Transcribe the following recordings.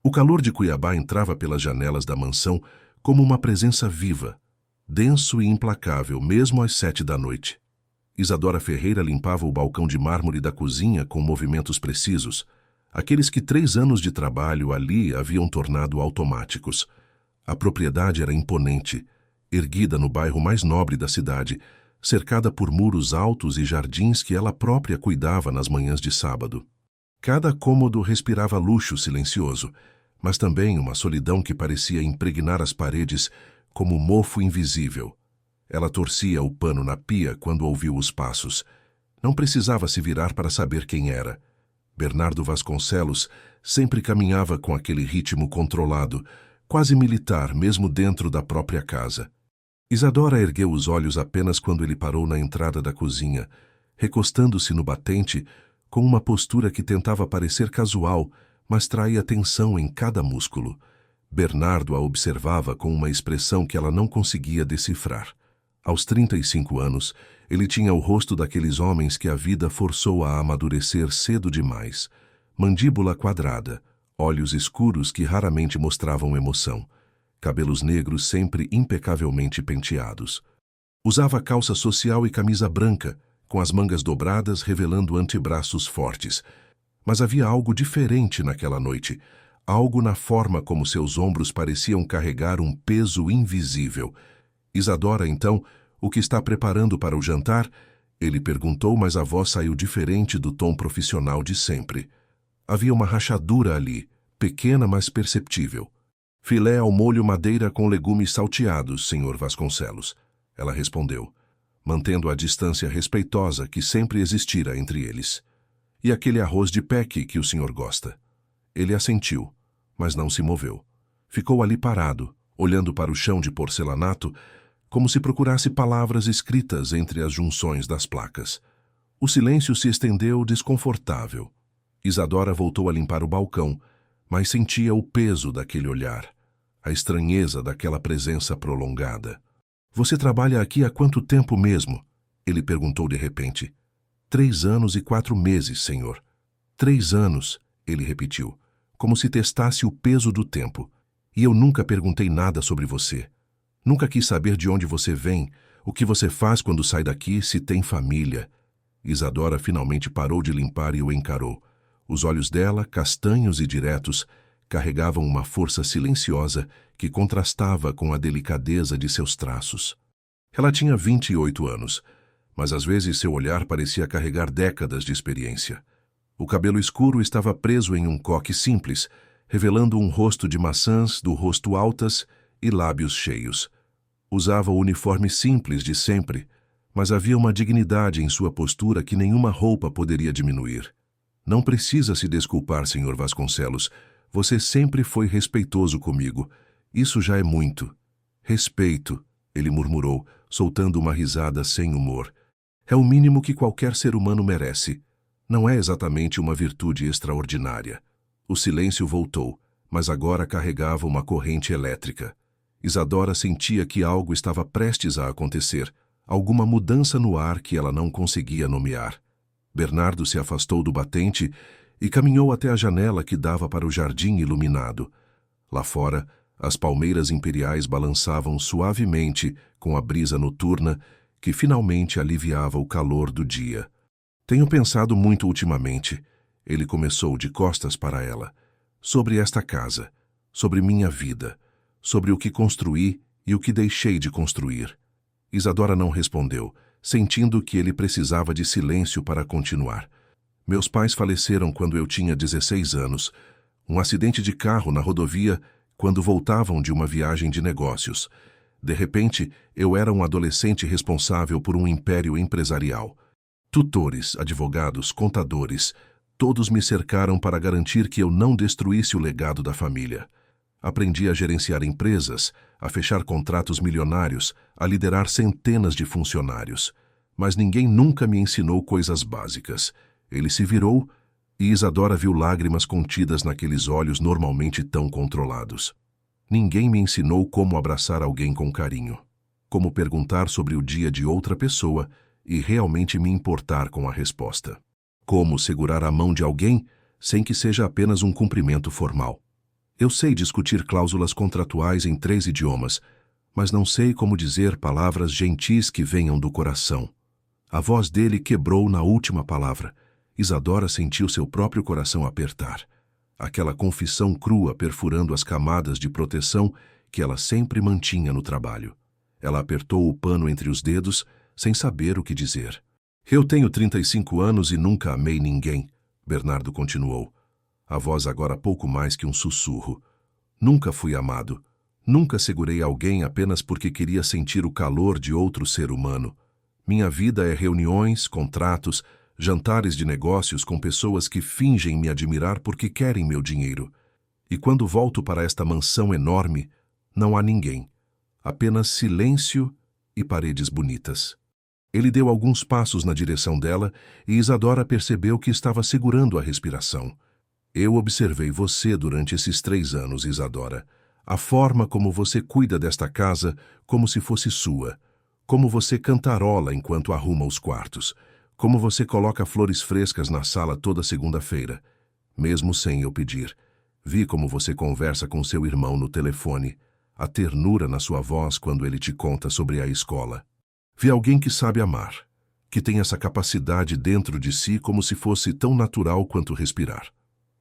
O calor de Cuiabá entrava pelas janelas da mansão como uma presença viva, denso e implacável, mesmo às 7 da noite. Isadora Ferreira limpava o balcão de mármore da cozinha com movimentos precisos, aqueles que 3 anos de trabalho ali haviam tornado automáticos. A propriedade era imponente, erguida no bairro mais nobre da cidade, cercada por muros altos e jardins que ela própria cuidava nas manhãs de sábado. Cada cômodo respirava luxo silencioso, mas também uma solidão que parecia impregnar as paredes como mofo invisível. Ela torcia o pano na pia quando ouviu os passos. Não precisava se virar para saber quem era. Bernardo Vasconcelos sempre caminhava com aquele ritmo controlado, quase militar, mesmo dentro da própria casa. Isadora ergueu os olhos apenas quando ele parou na entrada da cozinha, recostando-se no batente, com uma postura que tentava parecer casual, mas traía tensão em cada músculo. Bernardo a observava com uma expressão que ela não conseguia decifrar. Aos 35 anos, ele tinha o rosto daqueles homens que a vida forçou a amadurecer cedo demais. Mandíbula quadrada, olhos escuros que raramente mostravam emoção, cabelos negros sempre impecavelmente penteados. Usava calça social e camisa branca, com as mangas dobradas revelando antebraços fortes. Mas havia algo diferente naquela noite, algo na forma como seus ombros pareciam carregar um peso invisível. Isadora, então, o que está preparando para o jantar? Ele perguntou, mas a voz saiu diferente do tom profissional de sempre. Havia uma rachadura ali, pequena mas perceptível. Filé ao molho madeira com legumes salteados, Sr. Vasconcelos. Ela respondeu, mantendo a distância respeitosa que sempre existira entre eles. E aquele arroz de peque que o senhor gosta? Ele assentiu, mas não se moveu. Ficou ali parado, olhando para o chão de porcelanato, como se procurasse palavras escritas entre as junções das placas. O silêncio se estendeu desconfortável. Isadora voltou a limpar o balcão, mas sentia o peso daquele olhar, a estranheza daquela presença prolongada. Você trabalha aqui há quanto tempo mesmo? Ele perguntou de repente. 3 anos e 4 meses, senhor. 3 anos, ele repetiu, como se testasse o peso do tempo. E eu nunca perguntei nada sobre você. Nunca quis saber de onde você vem, o que você faz quando sai daqui, se tem família. Isadora finalmente parou de limpar e o encarou. Os olhos dela, castanhos e diretos, carregavam uma força silenciosa que contrastava com a delicadeza de seus traços. Ela tinha 28 anos, mas às vezes seu olhar parecia carregar décadas de experiência. O cabelo escuro estava preso em um coque simples, revelando um rosto de maçãs, do rosto altas e lábios cheios. Usava o uniforme simples de sempre, mas havia uma dignidade em sua postura que nenhuma roupa poderia diminuir. Não precisa se desculpar, Sr. Vasconcelos. Você sempre foi respeitoso comigo. Isso já é muito. Respeito, ele murmurou, soltando uma risada sem humor. É o mínimo que qualquer ser humano merece. Não é exatamente uma virtude extraordinária. O silêncio voltou, mas agora carregava uma corrente elétrica. Isadora sentia que algo estava prestes a acontecer, alguma mudança no ar que ela não conseguia nomear. Bernardo se afastou do batente e caminhou até a janela que dava para o jardim iluminado. Lá fora, as palmeiras imperiais balançavam suavemente com a brisa noturna que finalmente aliviava o calor do dia. Tenho pensado muito ultimamente, ele começou de costas para ela, sobre esta casa, sobre minha vida, sobre o que construí e o que deixei de construir. Isadora não respondeu, sentindo que ele precisava de silêncio para continuar. Meus pais faleceram quando eu tinha 16 anos. Um acidente de carro na rodovia quando voltavam de uma viagem de negócios. De repente, eu era um adolescente responsável por um império empresarial. Tutores, advogados, contadores, todos me cercaram para garantir que eu não destruísse o legado da família. Aprendi a gerenciar empresas, a fechar contratos milionários, a liderar centenas de funcionários. Mas ninguém nunca me ensinou coisas básicas. Ele se virou e Isadora viu lágrimas contidas naqueles olhos normalmente tão controlados. Ninguém me ensinou como abraçar alguém com carinho, como perguntar sobre o dia de outra pessoa e realmente me importar com a resposta. Como segurar a mão de alguém sem que seja apenas um cumprimento formal. Eu sei discutir cláusulas contratuais em 3 idiomas, mas não sei como dizer palavras gentis que venham do coração. A voz dele quebrou na última palavra. Isadora sentiu seu próprio coração apertar. Aquela confissão crua perfurando as camadas de proteção que ela sempre mantinha no trabalho. Ela apertou o pano entre os dedos, sem saber o que dizer. Eu tenho 35 anos e nunca amei ninguém, Bernardo continuou. A voz agora pouco mais que um sussurro. Nunca fui amado. Nunca segurei alguém apenas porque queria sentir o calor de outro ser humano. Minha vida é reuniões, contratos, jantares de negócios com pessoas que fingem me admirar porque querem meu dinheiro. E quando volto para esta mansão enorme, não há ninguém. Apenas silêncio e paredes bonitas. Ele deu alguns passos na direção dela e Isadora percebeu que estava segurando a respiração. Eu observei você durante esses 3 anos, Isadora. A forma como você cuida desta casa como se fosse sua. Como você cantarola enquanto arruma os quartos. Como você coloca flores frescas na sala toda segunda-feira. Mesmo sem eu pedir. Vi como você conversa com seu irmão no telefone. A ternura na sua voz quando ele te conta sobre a escola. Vi alguém que sabe amar. Que tem essa capacidade dentro de si como se fosse tão natural quanto respirar.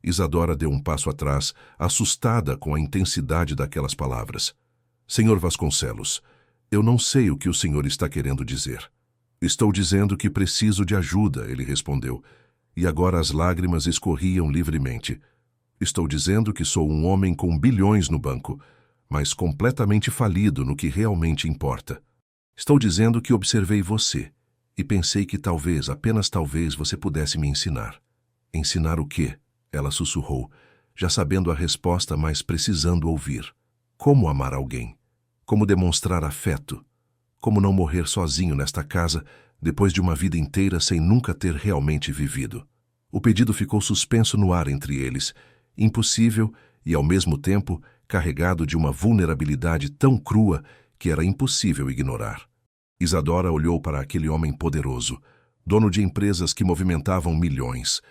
Isadora deu um passo atrás, assustada com a intensidade daquelas palavras. Senhor Vasconcelos, eu não sei o que o senhor está querendo dizer. Estou dizendo que preciso de ajuda, ele respondeu, e agora as lágrimas escorriam livremente. Estou dizendo que sou um homem com bilhões no banco, mas completamente falido no que realmente importa. Estou dizendo que observei você e pensei que talvez, apenas talvez, você pudesse me ensinar. Ensinar o quê? Ela sussurrou, já sabendo a resposta, mas precisando ouvir. Como amar alguém? Como demonstrar afeto? Como não morrer sozinho nesta casa depois de uma vida inteira sem nunca ter realmente vivido? O pedido ficou suspenso no ar entre eles, impossível e, ao mesmo tempo, carregado de uma vulnerabilidade tão crua que era impossível ignorar. Isadora olhou para aquele homem poderoso, dono de empresas que movimentavam milhões,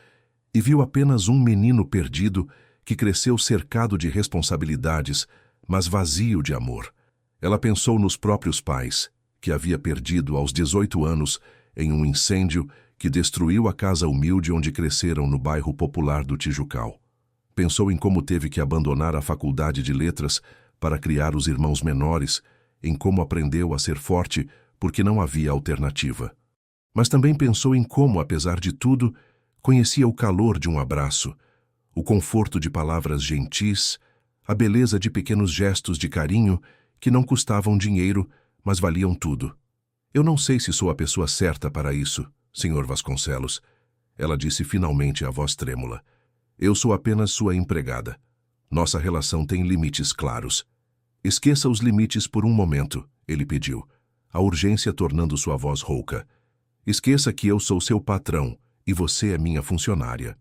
e viu apenas um menino perdido que cresceu cercado de responsabilidades, mas vazio de amor. Ela pensou nos próprios pais, que havia perdido aos 18 anos em um incêndio que destruiu a casa humilde onde cresceram no bairro popular do Tijucal. Pensou em como teve que abandonar a faculdade de letras para criar os irmãos menores, em como aprendeu a ser forte porque não havia alternativa. Mas também pensou em como, apesar de tudo, conhecia o calor de um abraço, o conforto de palavras gentis, a beleza de pequenos gestos de carinho que não custavam dinheiro, mas valiam tudo. Eu não sei se sou a pessoa certa para isso, Sr. Vasconcelos, ela disse finalmente a voz trêmula. Eu sou apenas sua empregada. Nossa relação tem limites claros. Esqueça os limites por um momento, ele pediu, a urgência tornando sua voz rouca. Esqueça que eu sou seu patrão e você é minha funcionária.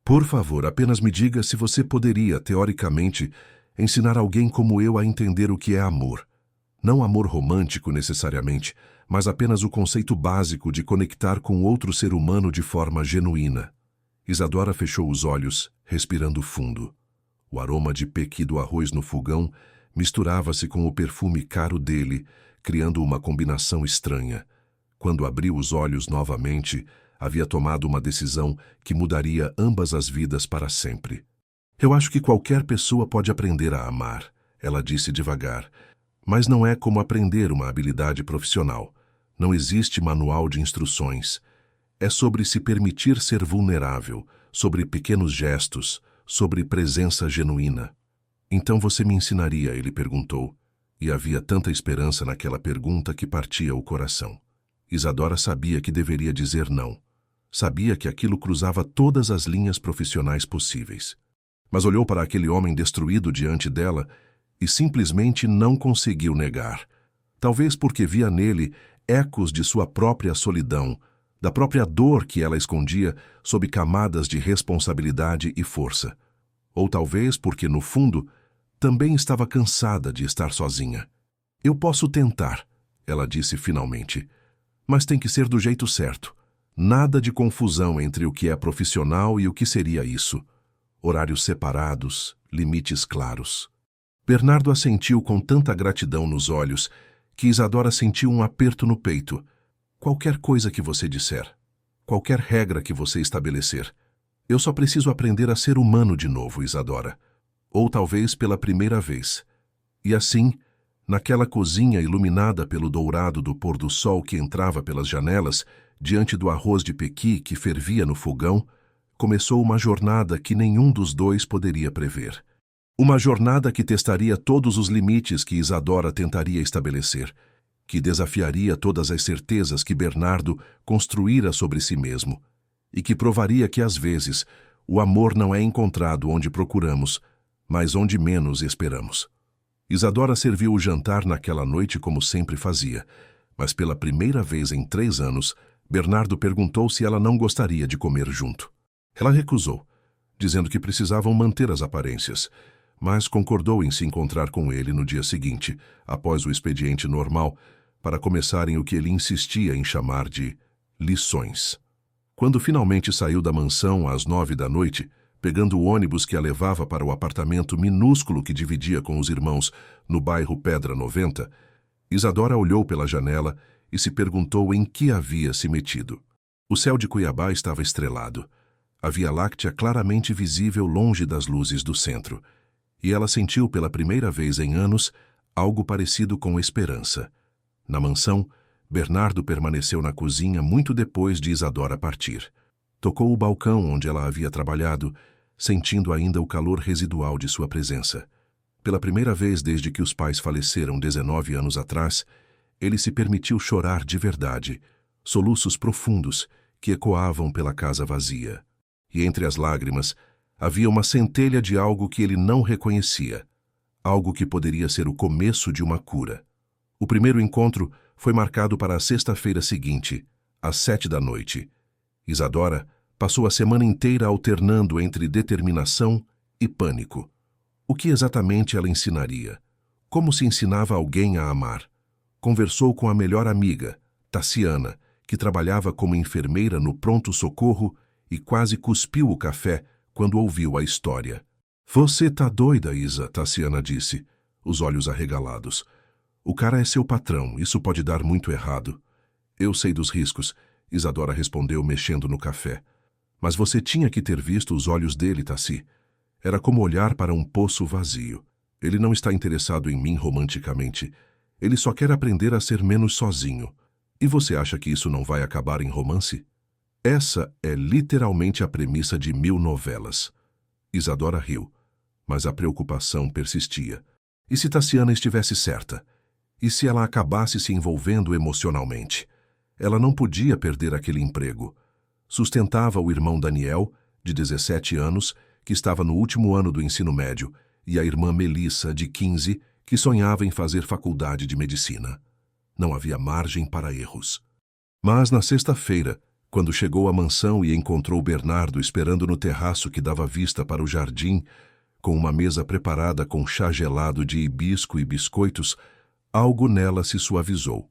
Por favor, apenas me diga se você poderia, teoricamente, ensinar alguém como eu a entender o que é amor. Não amor romântico necessariamente, mas apenas o conceito básico de conectar com outro ser humano de forma genuína. Isadora fechou os olhos, respirando fundo. O aroma de pequi do arroz no fogão misturava-se com o perfume caro dele, criando uma combinação estranha. Quando abriu os olhos novamente, havia tomado uma decisão que mudaria ambas as vidas para sempre. Eu acho que qualquer pessoa pode aprender a amar, ela disse devagar, mas não é como aprender uma habilidade profissional. Não existe manual de instruções. É sobre se permitir ser vulnerável, sobre pequenos gestos, sobre presença genuína. Então você me ensinaria, ele perguntou, e havia tanta esperança naquela pergunta que partia o coração. Isadora sabia que deveria dizer não. Sabia que aquilo cruzava todas as linhas profissionais possíveis. Mas olhou para aquele homem destruído diante dela e simplesmente não conseguiu negar. Talvez porque via nele ecos de sua própria solidão, da própria dor que ela escondia sob camadas de responsabilidade e força. Ou talvez porque, no fundo, também estava cansada de estar sozinha. Eu posso tentar, ela disse finalmente, mas tem que ser do jeito certo. Nada de confusão entre o que é profissional e o que seria isso. Horários separados, limites claros. Bernardo assentiu com tanta gratidão nos olhos que Isadora sentiu um aperto no peito. Qualquer coisa que você disser, qualquer regra que você estabelecer, eu só preciso aprender a ser humano de novo, Isadora. Ou talvez pela primeira vez. E assim, naquela cozinha iluminada pelo dourado do pôr do sol que entrava pelas janelas, diante do arroz de pequi que fervia no fogão, começou uma jornada que nenhum dos dois poderia prever. Uma jornada que testaria todos os limites que Isadora tentaria estabelecer, que desafiaria todas as certezas que Bernardo construíra sobre si mesmo, e que provaria que, às vezes, o amor não é encontrado onde procuramos, mas onde menos esperamos. Isadora serviu o jantar naquela noite como sempre fazia, mas pela primeira vez em 3 anos, Bernardo perguntou se ela não gostaria de comer junto. Ela recusou, dizendo que precisavam manter as aparências, mas concordou em se encontrar com ele no dia seguinte, após o expediente normal, para começarem o que ele insistia em chamar de lições. Quando finalmente saiu da mansão às 9 da noite, pegando o ônibus que a levava para o apartamento minúsculo que dividia com os irmãos no bairro Pedra 90, Isadora olhou pela janela e se perguntou em que havia se metido. O céu de Cuiabá estava estrelado. A Via Láctea claramente visível longe das luzes do centro. E ela sentiu pela primeira vez em anos algo parecido com esperança. Na mansão, Bernardo permaneceu na cozinha muito depois de Isadora partir. Tocou o balcão onde ela havia trabalhado, sentindo ainda o calor residual de sua presença. Pela primeira vez desde que os pais faleceram 19 anos atrás, ele se permitiu chorar de verdade, soluços profundos que ecoavam pela casa vazia. E entre as lágrimas, havia uma centelha de algo que ele não reconhecia, algo que poderia ser o começo de uma cura. O primeiro encontro foi marcado para a sexta-feira seguinte, às 7 da noite. Isadora passou a semana inteira alternando entre determinação e pânico. O que exatamente ela ensinaria? Como se ensinava alguém a amar? Conversou com a melhor amiga, Tassiana, que trabalhava como enfermeira no pronto-socorro e quase cuspiu o café quando ouviu a história. Você tá doida, Isa, Tassiana disse, os olhos arregalados. O cara é seu patrão, isso pode dar muito errado. Eu sei dos riscos, Isadora respondeu mexendo no café. Mas você tinha que ter visto os olhos dele, Tassi. Era como olhar para um poço vazio. Ele não está interessado em mim romanticamente. Ele só quer aprender a ser menos sozinho. E você acha que isso não vai acabar em romance? Essa é literalmente a premissa de 1000 novelas. Isadora riu, mas a preocupação persistia. E se Tassiana estivesse certa? E se ela acabasse se envolvendo emocionalmente? Ela não podia perder aquele emprego. Sustentava o irmão Daniel, de 17 anos, que estava no último ano do ensino médio, e a irmã Melissa, de 15, que sonhava em fazer faculdade de medicina. Não havia margem para erros. Mas na sexta-feira, quando chegou à mansão e encontrou Bernardo esperando no terraço que dava vista para o jardim, com uma mesa preparada com chá gelado de hibisco e biscoitos, algo nela se suavizou.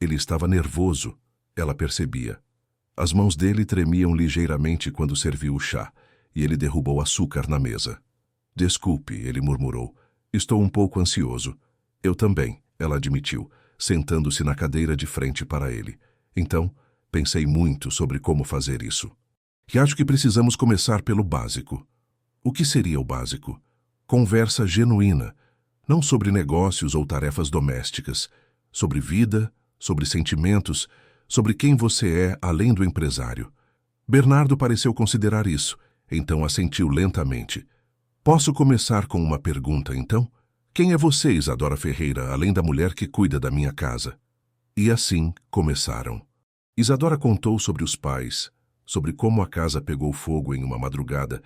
Ele estava nervoso, ela percebia. As mãos dele tremiam ligeiramente quando serviu o chá, e ele derrubou açúcar na mesa. Desculpe, ele murmurou. Estou um pouco ansioso. Eu também, ela admitiu, sentando-se na cadeira de frente para ele. Então, pensei muito sobre como fazer isso. E acho que precisamos começar pelo básico. O que seria o básico? Conversa genuína, não sobre negócios ou tarefas domésticas, sobre vida, sobre sentimentos, sobre quem você é além do empresário. Bernardo pareceu considerar isso, então assentiu lentamente. Posso começar com uma pergunta, então? Quem é você, Isadora Ferreira, além da mulher que cuida da minha casa? E assim começaram. Isadora contou sobre os pais, sobre como a casa pegou fogo em uma madrugada,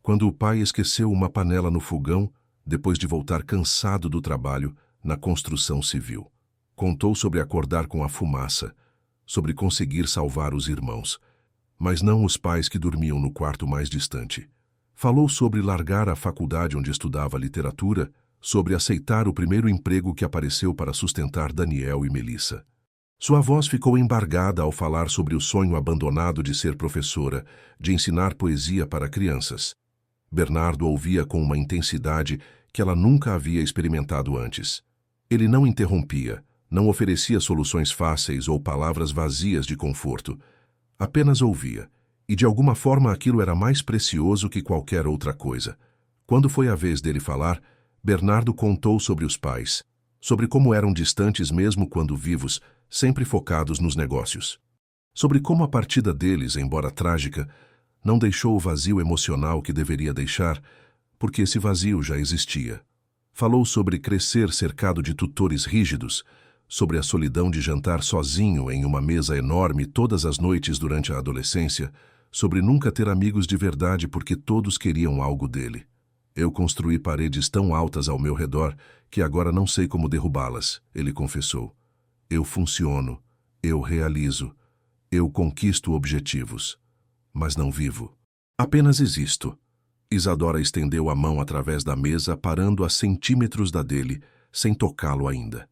quando o pai esqueceu uma panela no fogão depois de voltar cansado do trabalho na construção civil. Contou sobre acordar com a fumaça, sobre conseguir salvar os irmãos, mas não os pais que dormiam no quarto mais distante. Falou sobre largar a faculdade onde estudava literatura, sobre aceitar o primeiro emprego que apareceu para sustentar Daniel e Melissa. Sua voz ficou embargada ao falar sobre o sonho abandonado de ser professora, de ensinar poesia para crianças. Bernardo ouvia com uma intensidade que ela nunca havia experimentado antes. Ele não interrompia, não oferecia soluções fáceis ou palavras vazias de conforto. Apenas ouvia, e de alguma forma aquilo era mais precioso que qualquer outra coisa. Quando foi a vez dele falar, Bernardo contou sobre os pais, sobre como eram distantes mesmo quando vivos, sempre focados nos negócios. Sobre como a partida deles, embora trágica, não deixou o vazio emocional que deveria deixar, porque esse vazio já existia. Falou sobre crescer cercado de tutores rígidos, sobre a solidão de jantar sozinho em uma mesa enorme todas as noites durante a adolescência, sobre nunca ter amigos de verdade porque todos queriam algo dele. Eu construí paredes tão altas ao meu redor que agora não sei como derrubá-las, ele confessou. Eu funciono, eu realizo, eu conquisto objetivos, mas não vivo. Apenas existo. Isadora estendeu a mão através da mesa, parando a centímetros da dele, sem tocá-lo ainda.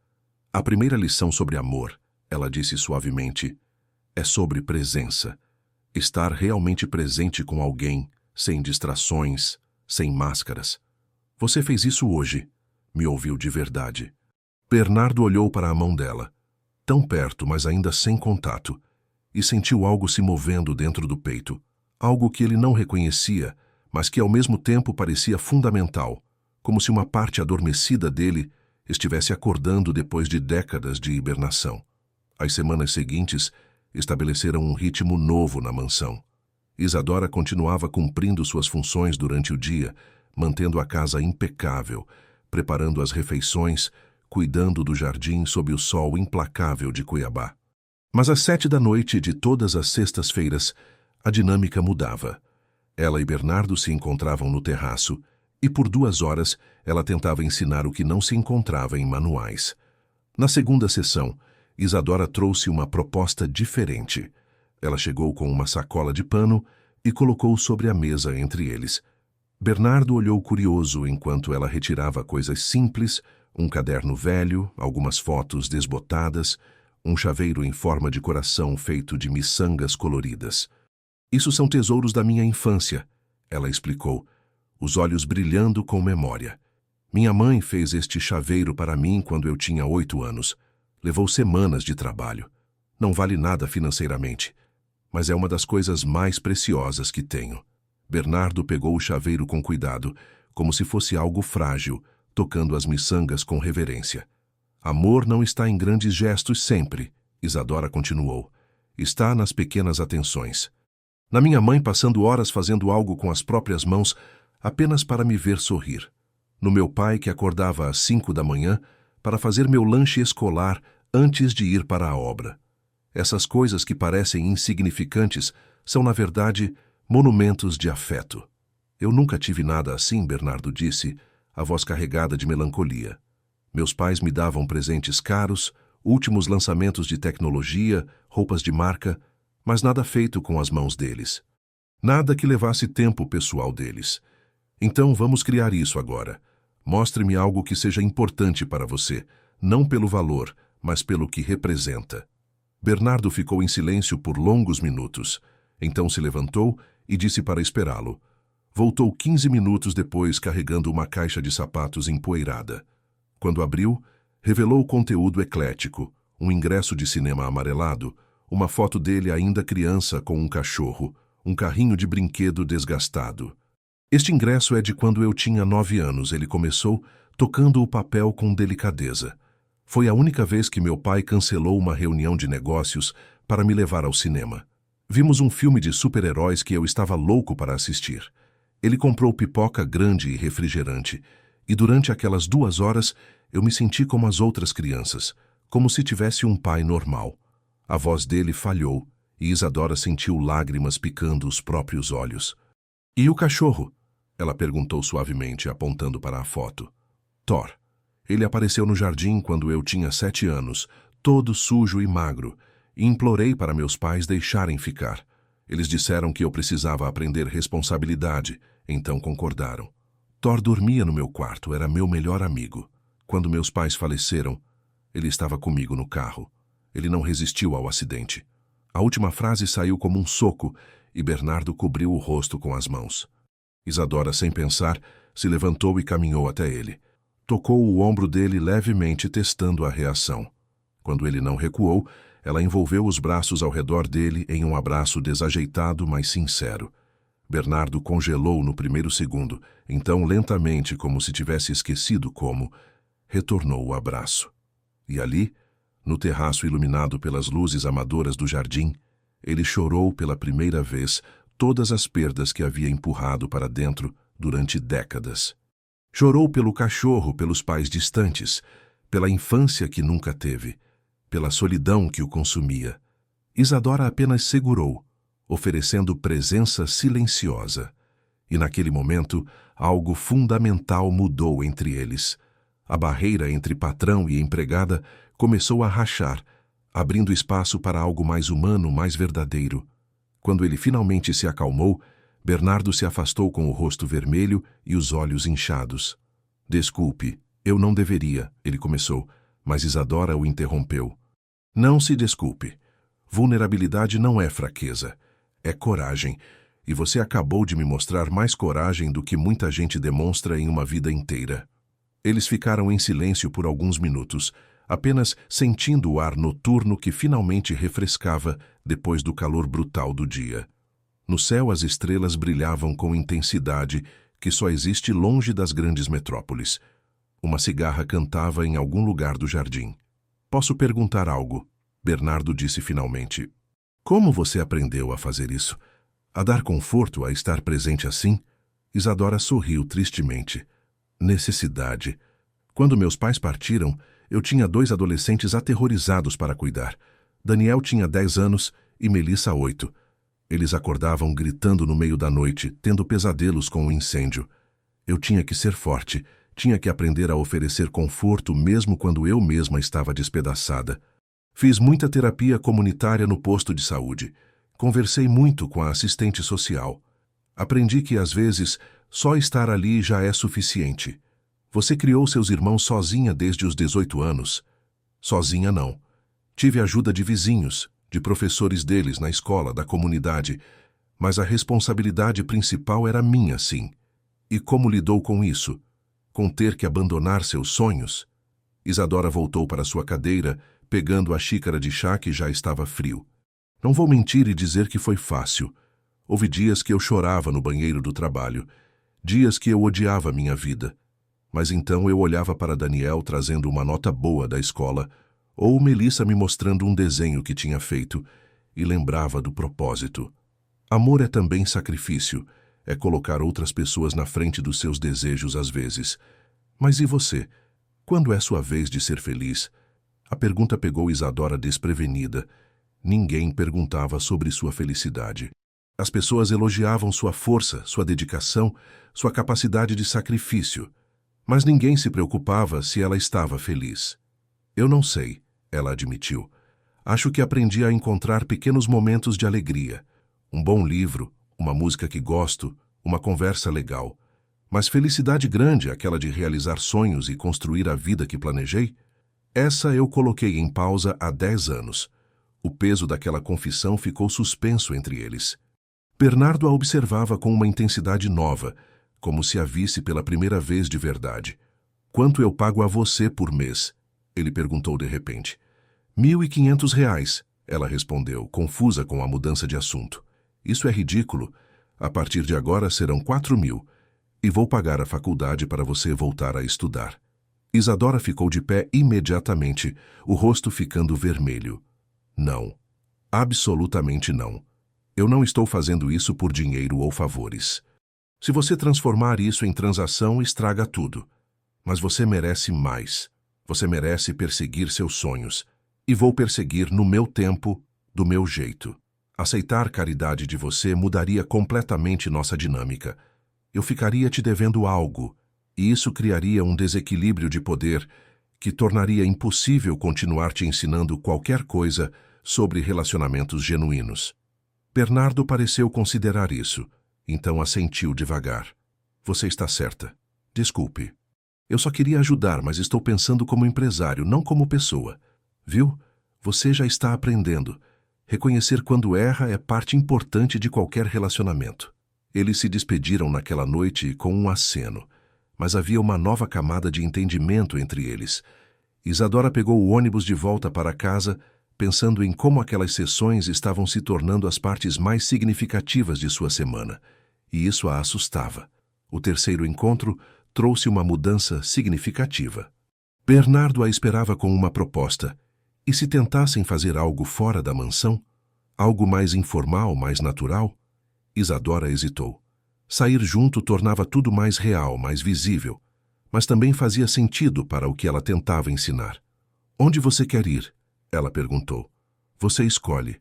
A primeira lição sobre amor, ela disse suavemente, é sobre presença. Estar realmente presente com alguém, sem distrações, sem máscaras. Você fez isso hoje, me ouviu de verdade. Bernardo olhou para a mão dela, tão perto, mas ainda sem contato, e sentiu algo se movendo dentro do peito, algo que ele não reconhecia, mas que ao mesmo tempo parecia fundamental, como se uma parte adormecida dele estivesse acordando depois de décadas de hibernação. As semanas seguintes estabeleceram um ritmo novo na mansão. Isadora continuava cumprindo suas funções durante o dia, mantendo a casa impecável, preparando as refeições, cuidando do jardim sob o sol implacável de Cuiabá. Mas às 7 da noite de todas as sextas-feiras, a dinâmica mudava. Ela e Bernardo se encontravam no terraço, e por 2 horas ela tentava ensinar o que não se encontrava em manuais. Na segunda sessão, Isadora trouxe uma proposta diferente. Ela chegou com uma sacola de pano e colocou sobre a mesa entre eles. Bernardo olhou curioso enquanto ela retirava coisas simples, um caderno velho, algumas fotos desbotadas, um chaveiro em forma de coração feito de miçangas coloridas. Isso são tesouros da minha infância, ela explicou, os olhos brilhando com memória. Minha mãe fez este chaveiro para mim quando eu tinha 8 anos. Levou semanas de trabalho. Não vale nada financeiramente, mas é uma das coisas mais preciosas que tenho. Bernardo pegou o chaveiro com cuidado, como se fosse algo frágil, tocando as miçangas com reverência. Amor não está em grandes gestos sempre, Isadora continuou. Está nas pequenas atenções. Na minha mãe passando horas fazendo algo com as próprias mãos, apenas para me ver sorrir. No meu pai que acordava às 5 da manhã para fazer meu lanche escolar antes de ir para a obra. Essas coisas que parecem insignificantes são, na verdade, monumentos de afeto. Eu nunca tive nada assim, Bernardo disse, a voz carregada de melancolia. Meus pais me davam presentes caros, últimos lançamentos de tecnologia, roupas de marca, mas nada feito com as mãos deles. Nada que levasse tempo pessoal deles. Então vamos criar isso agora. Mostre-me algo que seja importante para você, não pelo valor, mas pelo que representa. Bernardo ficou em silêncio por longos minutos. Então se levantou e disse para esperá-lo. Voltou 15 minutos depois carregando uma caixa de sapatos empoeirada. Quando abriu, revelou conteúdo eclético, um ingresso de cinema amarelado, uma foto dele ainda criança com um cachorro, um carrinho de brinquedo desgastado. Este ingresso é de quando eu tinha 9 anos, ele começou, tocando o papel com delicadeza. Foi a única vez que meu pai cancelou uma reunião de negócios para me levar ao cinema. Vimos um filme de super-heróis que eu estava louco para assistir. Ele comprou pipoca grande e refrigerante, e durante aquelas 2 horas eu me senti como as outras crianças, como se tivesse um pai normal. A voz dele falhou, e Isadora sentiu lágrimas picando os próprios olhos. E o cachorro? Ela perguntou suavemente, apontando para a foto. Thor. Ele apareceu no jardim quando eu tinha 7 anos, todo sujo e magro, e implorei para meus pais deixarem ficar. Eles disseram que eu precisava aprender responsabilidade, então concordaram. Thor dormia no meu quarto, era meu melhor amigo. Quando meus pais faleceram, ele estava comigo no carro. Ele não resistiu ao acidente. A última frase saiu como um soco e Bernardo cobriu o rosto com as mãos. Isadora, sem pensar, se levantou e caminhou até ele. Tocou o ombro dele levemente, testando a reação. Quando ele não recuou, ela envolveu os braços ao redor dele em um abraço desajeitado, mas sincero. Bernardo congelou no primeiro segundo, então, lentamente, como se tivesse esquecido como, retornou o abraço. E ali, no terraço iluminado pelas luzes amadoras do jardim, ele chorou pela primeira vez todas as perdas que havia empurrado para dentro durante décadas. Chorou pelo cachorro, pelos pais distantes, pela infância que nunca teve, pela solidão que o consumia. Isadora apenas segurou, oferecendo presença silenciosa. E naquele momento, algo fundamental mudou entre eles. A barreira entre patrão e empregada começou a rachar, abrindo espaço para algo mais humano, mais verdadeiro. Quando ele finalmente se acalmou, Bernardo se afastou com o rosto vermelho e os olhos inchados. "Desculpe, eu não deveria", ele começou, mas Isadora o interrompeu. "Não se desculpe. Vulnerabilidade não é fraqueza, é coragem, e você acabou de me mostrar mais coragem do que muita gente demonstra em uma vida inteira." Eles ficaram em silêncio por alguns minutos, apenas sentindo o ar noturno que finalmente refrescava depois do calor brutal do dia. No céu, as estrelas brilhavam com intensidade que só existe longe das grandes metrópoles. Uma cigarra cantava em algum lugar do jardim. "Posso perguntar algo?", Bernardo disse finalmente. "Como você aprendeu a fazer isso? A dar conforto, a estar presente assim?" Isadora sorriu tristemente. "Necessidade. Quando meus pais partiram, eu tinha 2 adolescentes aterrorizados para cuidar. Daniel tinha 10 anos e Melissa 8. Eles acordavam gritando no meio da noite, tendo pesadelos com o incêndio. Eu tinha que ser forte, tinha que aprender a oferecer conforto mesmo quando eu mesma estava despedaçada. Fiz muita terapia comunitária no posto de saúde. Conversei muito com a assistente social. Aprendi que, às vezes, só estar ali já é suficiente. Você criou seus irmãos sozinha desde os 18 anos. Sozinha não. Tive ajuda de vizinhos, de professores deles na escola, da comunidade, mas a responsabilidade principal era minha, sim. E como lidou com isso? Com ter que abandonar seus sonhos?" Isadora voltou para sua cadeira, pegando a xícara de chá que já estava frio. "Não vou mentir e dizer que foi fácil. Houve dias que eu chorava no banheiro do trabalho, dias que eu odiava minha vida. Mas então eu olhava para Daniel trazendo uma nota boa da escola, ou Melissa me mostrando um desenho que tinha feito, e lembrava do propósito. Amor é também sacrifício, é colocar outras pessoas na frente dos seus desejos às vezes. Mas e você? Quando é sua vez de ser feliz?" A pergunta pegou Isadora desprevenida. Ninguém perguntava sobre sua felicidade. As pessoas elogiavam sua força, sua dedicação, sua capacidade de sacrifício. Mas ninguém se preocupava se ela estava feliz. "Eu não sei", ela admitiu. "Acho que aprendi a encontrar pequenos momentos de alegria. Um bom livro, uma música que gosto, uma conversa legal. Mas felicidade grande, aquela de realizar sonhos e construir a vida que planejei? Essa eu coloquei em pausa há 10 anos. O peso daquela confissão ficou suspenso entre eles. Bernardo a observava com uma intensidade nova, como se a visse pela primeira vez de verdade. "Quanto eu pago a você por mês?", ele perguntou de repente. R$ 1.500, ela respondeu, confusa com a mudança de assunto. "Isso é ridículo. A partir de agora serão 4.000. E vou pagar a faculdade para você voltar a estudar." Isadora ficou de pé imediatamente, o rosto ficando vermelho. "Não. Absolutamente não. Eu não estou fazendo isso por dinheiro ou favores. Se você transformar isso em transação, estraga tudo. Mas você merece mais. Você merece perseguir seus sonhos. E vou perseguir no meu tempo, do meu jeito. Aceitar caridade de você mudaria completamente nossa dinâmica. Eu ficaria te devendo algo, e isso criaria um desequilíbrio de poder que tornaria impossível continuar te ensinando qualquer coisa sobre relacionamentos genuínos." Bernardo pareceu considerar isso, então assentiu devagar. "Você está certa. Desculpe. Eu só queria ajudar, mas estou pensando como empresário, não como pessoa. Viu? Você já está aprendendo. Reconhecer quando erra é parte importante de qualquer relacionamento." Eles se despediram naquela noite com um aceno, mas havia uma nova camada de entendimento entre eles. Isadora pegou o ônibus de volta para casa, pensando em como aquelas sessões estavam se tornando as partes mais significativas de sua semana, e isso a assustava. O terceiro encontro trouxe uma mudança significativa. Bernardo a esperava com uma proposta. E se tentassem fazer algo fora da mansão? Algo mais informal, mais natural? Isadora hesitou. Sair junto tornava tudo mais real, mais visível, mas também fazia sentido para o que ela tentava ensinar. Onde você quer ir? Ela perguntou. Você escolhe.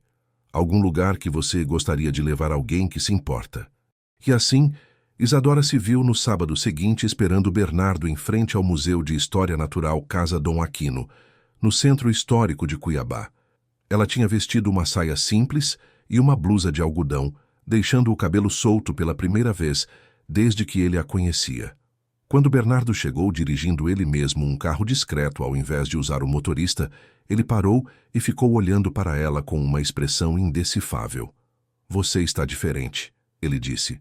Algum lugar que você gostaria de levar alguém que se importa. E assim, Isadora se viu no sábado seguinte esperando Bernardo em frente ao Museu de História Natural Casa Dom Aquino, no centro histórico de Cuiabá. Ela tinha vestido uma saia simples e uma blusa de algodão, deixando o cabelo solto pela primeira vez desde que ele a conhecia. Quando Bernardo chegou dirigindo ele mesmo um carro discreto ao invés de usar o motorista, ele parou e ficou olhando para ela com uma expressão indecifável. Você está diferente, ele disse.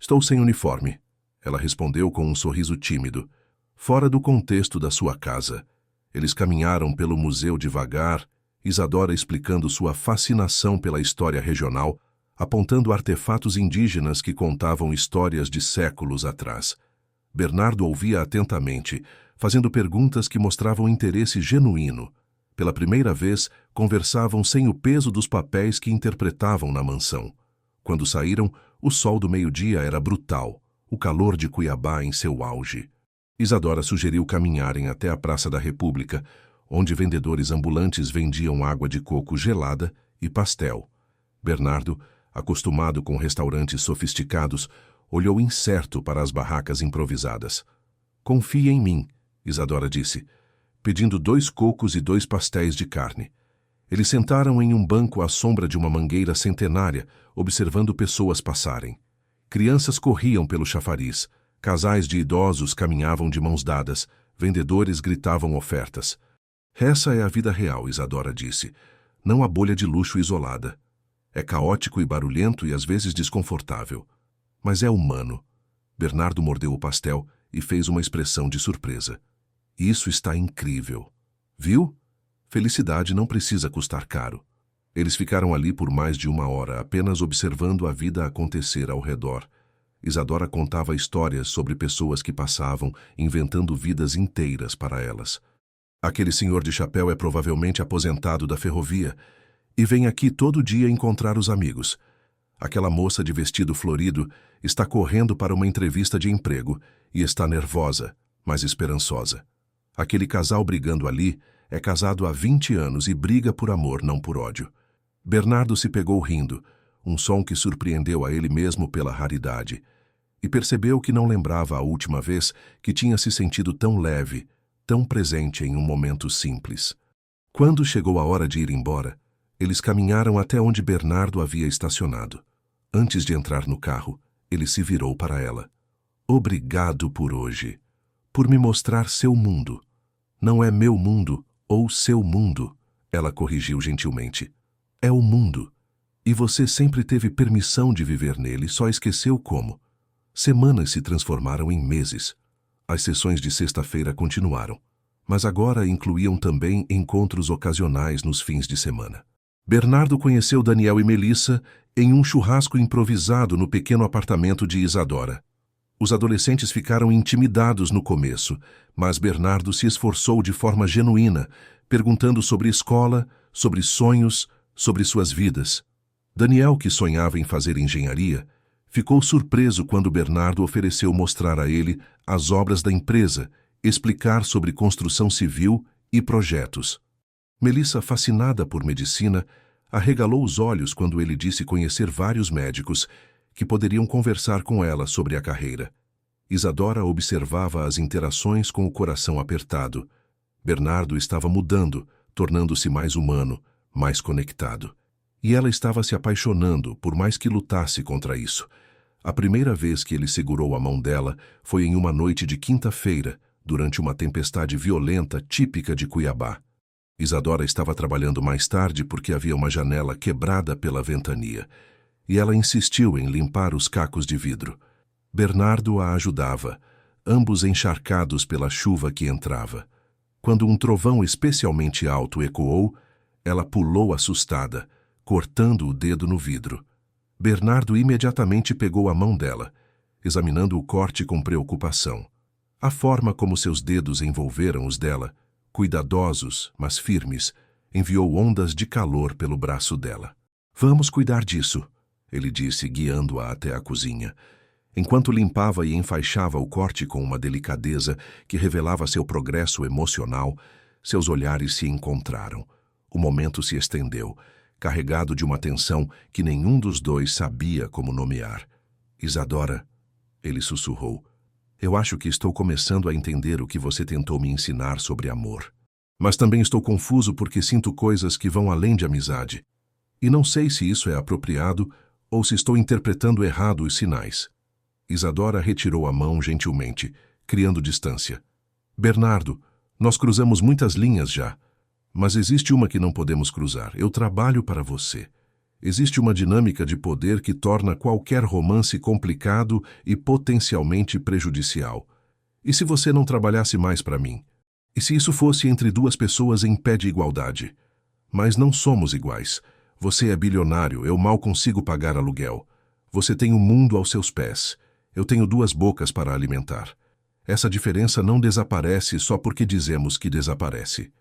Estou sem uniforme, ela respondeu com um sorriso tímido. Fora do contexto da sua casa. Eles caminharam pelo museu devagar, Isadora explicando sua fascinação pela história regional, apontando artefatos indígenas que contavam histórias de séculos atrás. Bernardo ouvia atentamente, fazendo perguntas que mostravam interesse genuíno. Pela primeira vez, conversavam sem o peso dos papéis que interpretavam na mansão. Quando saíram, o sol do meio-dia era brutal, o calor de Cuiabá em seu auge. Isadora sugeriu caminharem até a Praça da República, onde vendedores ambulantes vendiam água de coco gelada e pastel. Bernardo, acostumado com restaurantes sofisticados, olhou incerto para as barracas improvisadas. Confie em mim, Isadora disse, pedindo 2 cocos e 2 pastéis de carne. Eles sentaram em um banco à sombra de uma mangueira centenária, observando pessoas passarem. Crianças corriam pelo chafariz, casais de idosos caminhavam de mãos dadas, vendedores gritavam ofertas. Essa é a vida real, Isadora disse, não a bolha de luxo isolada. É caótico e barulhento e às vezes desconfortável. Mas é humano. Bernardo mordeu o pastel e fez uma expressão de surpresa. Isso está incrível. Viu? Felicidade não precisa custar caro. Eles ficaram ali por mais de 1 hora, apenas observando a vida acontecer ao redor. Isadora contava histórias sobre pessoas que passavam, inventando vidas inteiras para elas. Aquele senhor de chapéu é provavelmente aposentado da ferrovia e vem aqui todo dia encontrar os amigos. Aquela moça de vestido florido está correndo para uma entrevista de emprego e está nervosa, mas esperançosa. Aquele casal brigando ali é casado há 20 anos e briga por amor, não por ódio. Bernardo se pegou rindo, um som que surpreendeu a ele mesmo pela raridade, e percebeu que não lembrava a última vez que tinha se sentido tão leve, tão presente em um momento simples. Quando chegou a hora de ir embora, eles caminharam até onde Bernardo havia estacionado. Antes de entrar no carro, ele se virou para ela. Obrigado por hoje, por me mostrar seu mundo. Não é meu mundo ou seu mundo, ela corrigiu gentilmente. É o mundo. E você sempre teve permissão de viver nele, só esqueceu como. Semanas se transformaram em meses. As sessões de sexta-feira continuaram, mas agora incluíam também encontros ocasionais nos fins de semana. Bernardo conheceu Daniel e Melissa em um churrasco improvisado no pequeno apartamento de Isadora. Os adolescentes ficaram intimidados no começo, mas Bernardo se esforçou de forma genuína, perguntando sobre escola, sobre sonhos, sobre suas vidas. Daniel, que sonhava em fazer engenharia, ficou surpreso quando Bernardo ofereceu mostrar a ele as obras da empresa, explicar sobre construção civil e projetos. Melissa, fascinada por medicina, arregalou os olhos quando ele disse conhecer vários médicos que poderiam conversar com ela sobre a carreira. Isadora observava as interações com o coração apertado. Bernardo estava mudando, tornando-se mais humano, mais conectado. E ela estava se apaixonando, por mais que lutasse contra isso. A primeira vez que ele segurou a mão dela foi em uma noite de quinta-feira, durante uma tempestade violenta típica de Cuiabá. Isadora estava trabalhando mais tarde porque havia uma janela quebrada pela ventania. e ela insistiu em limpar os cacos de vidro. Bernardo a ajudava, ambos encharcados pela chuva que entrava. Quando um trovão especialmente alto ecoou, ela pulou assustada, cortando o dedo no vidro. Bernardo imediatamente pegou a mão dela, examinando o corte com preocupação. A forma como seus dedos envolveram os dela, cuidadosos, mas firmes, enviou ondas de calor pelo braço dela. "Vamos cuidar disso", ele disse, guiando-a até a cozinha. Enquanto limpava e enfaixava o corte com uma delicadeza que revelava seu progresso emocional, seus olhares se encontraram. O momento se estendeu, carregado de uma tensão que nenhum dos dois sabia como nomear. "Isadora", ele sussurrou, "eu acho que estou começando a entender o que você tentou me ensinar sobre amor. Mas também estou confuso porque sinto coisas que vão além de amizade. E não sei se isso é apropriado ou se estou interpretando errado os sinais." Isadora retirou a mão gentilmente, criando distância. "Bernardo, nós cruzamos muitas linhas já. Mas existe uma que não podemos cruzar. Eu trabalho para você. Existe uma dinâmica de poder que torna qualquer romance complicado e potencialmente prejudicial. E se você não trabalhasse mais para mim? E se isso fosse entre duas pessoas em pé de igualdade? Mas não somos iguais. Você é bilionário, eu mal consigo pagar aluguel. Você tem o mundo aos seus pés. Eu tenho duas bocas para alimentar. Essa diferença não desaparece só porque dizemos que desaparece."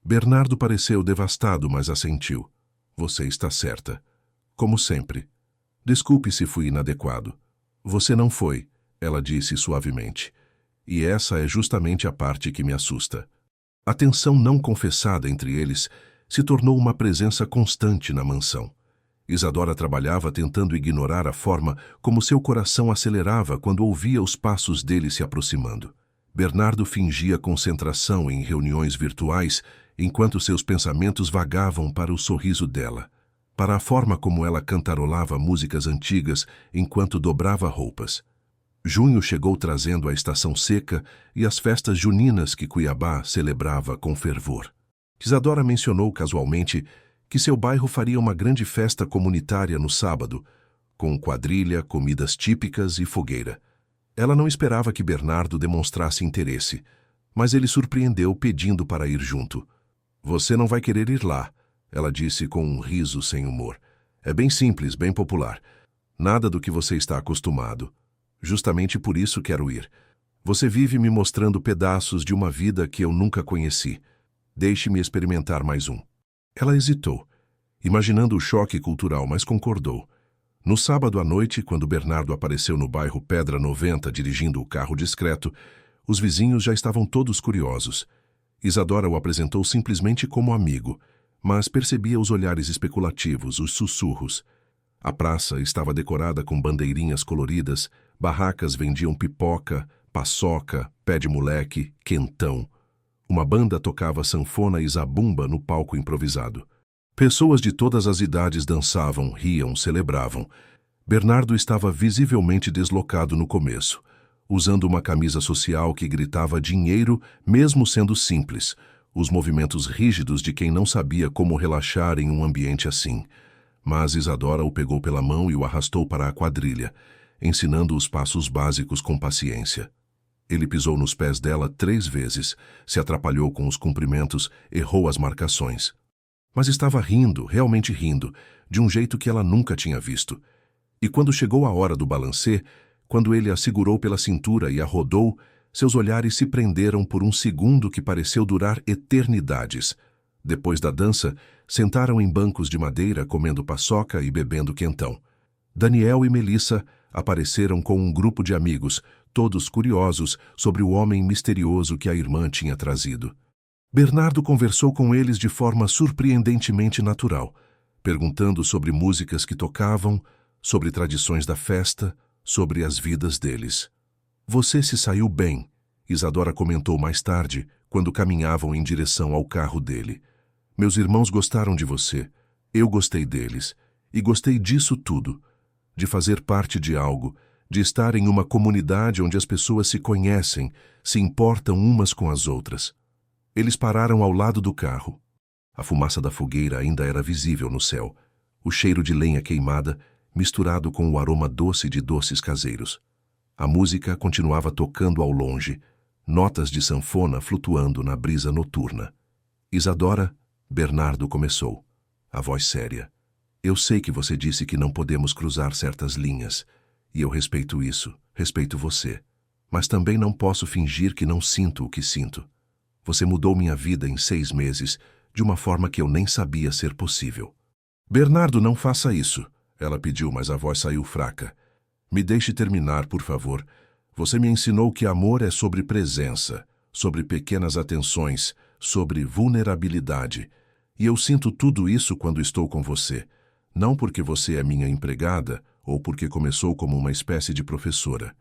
Bernardo pareceu devastado, mas assentiu. "Você está certa. Como sempre. Desculpe se fui inadequado." "Você não foi", ela disse suavemente. "E essa é justamente a parte que me assusta." A tensão não confessada entre eles se tornou uma presença constante na mansão. Isadora trabalhava tentando ignorar a forma como seu coração acelerava quando ouvia os passos dele se aproximando. Bernardo fingia concentração em reuniões virtuais enquanto seus pensamentos vagavam para o sorriso dela, para a forma como ela cantarolava músicas antigas enquanto dobrava roupas. Junho chegou trazendo a estação seca e as festas juninas que Cuiabá celebrava com fervor. Isadora mencionou casualmente que seu bairro faria uma grande festa comunitária no sábado, com quadrilha, comidas típicas e fogueira. Ela não esperava que Bernardo demonstrasse interesse, mas ele surpreendeu pedindo para ir junto. "Você não vai querer ir lá", ela disse com um riso sem humor. "É bem simples, bem popular. Nada do que você está acostumado. Justamente por isso quero ir. Você vive me mostrando pedaços de uma vida que eu nunca conheci. Deixe-me experimentar mais um." Ela hesitou, imaginando o choque cultural, mas concordou. No sábado à noite, quando Bernardo apareceu no bairro Pedra 90 dirigindo o carro discreto, os vizinhos já estavam todos curiosos. Isadora o apresentou simplesmente como amigo, mas percebia os olhares especulativos, os sussurros. A praça estava decorada com bandeirinhas coloridas, barracas vendiam pipoca, paçoca, pé de moleque, quentão. Uma banda tocava sanfona e zabumba no palco improvisado. Pessoas de todas as idades dançavam, riam, celebravam. Bernardo estava visivelmente deslocado no começo, usando uma camisa social que gritava dinheiro mesmo sendo simples, os movimentos rígidos de quem não sabia como relaxar em um ambiente assim. Mas Isadora o pegou pela mão e o arrastou para a quadrilha, ensinando os passos básicos com paciência. Ele pisou nos pés dela 3 vezes, se atrapalhou com os cumprimentos, errou as marcações. Mas estava rindo, realmente rindo, de um jeito que ela nunca tinha visto. E quando chegou a hora do balancê, quando ele a segurou pela cintura e a rodou, seus olhares se prenderam por um segundo que pareceu durar eternidades. Depois da dança, sentaram em bancos de madeira comendo paçoca e bebendo quentão. Daniel e Melissa apareceram com um grupo de amigos, todos curiosos sobre o homem misterioso que a irmã tinha trazido. Bernardo conversou com eles de forma surpreendentemente natural, perguntando sobre músicas que tocavam, sobre tradições da festa, sobre as vidas deles. "Você se saiu bem", Isadora comentou mais tarde, quando caminhavam em direção ao carro dele. "Meus irmãos gostaram de você, eu gostei deles, e gostei disso tudo, de fazer parte de algo, de estar em uma comunidade onde as pessoas se conhecem, se importam umas com as outras." Eles pararam ao lado do carro. A fumaça da fogueira ainda era visível no céu. O cheiro de lenha queimada, misturado com o aroma doce de doces caseiros. A música continuava tocando ao longe, notas de sanfona flutuando na brisa noturna. Isadora, Bernardo começou, a voz séria. Eu sei que você disse que não podemos cruzar certas linhas, e eu respeito isso, respeito você. Mas também não posso fingir que não sinto o que sinto. Você mudou minha vida em 6 meses, de uma forma que eu nem sabia ser possível. Bernardo, não faça isso, ela pediu, mas a voz saiu fraca. Me deixe terminar, por favor. Você me ensinou que amor é sobre presença, sobre pequenas atenções, sobre vulnerabilidade. E eu sinto tudo isso quando estou com você. Não porque você é minha empregada ou porque começou como uma espécie de professora,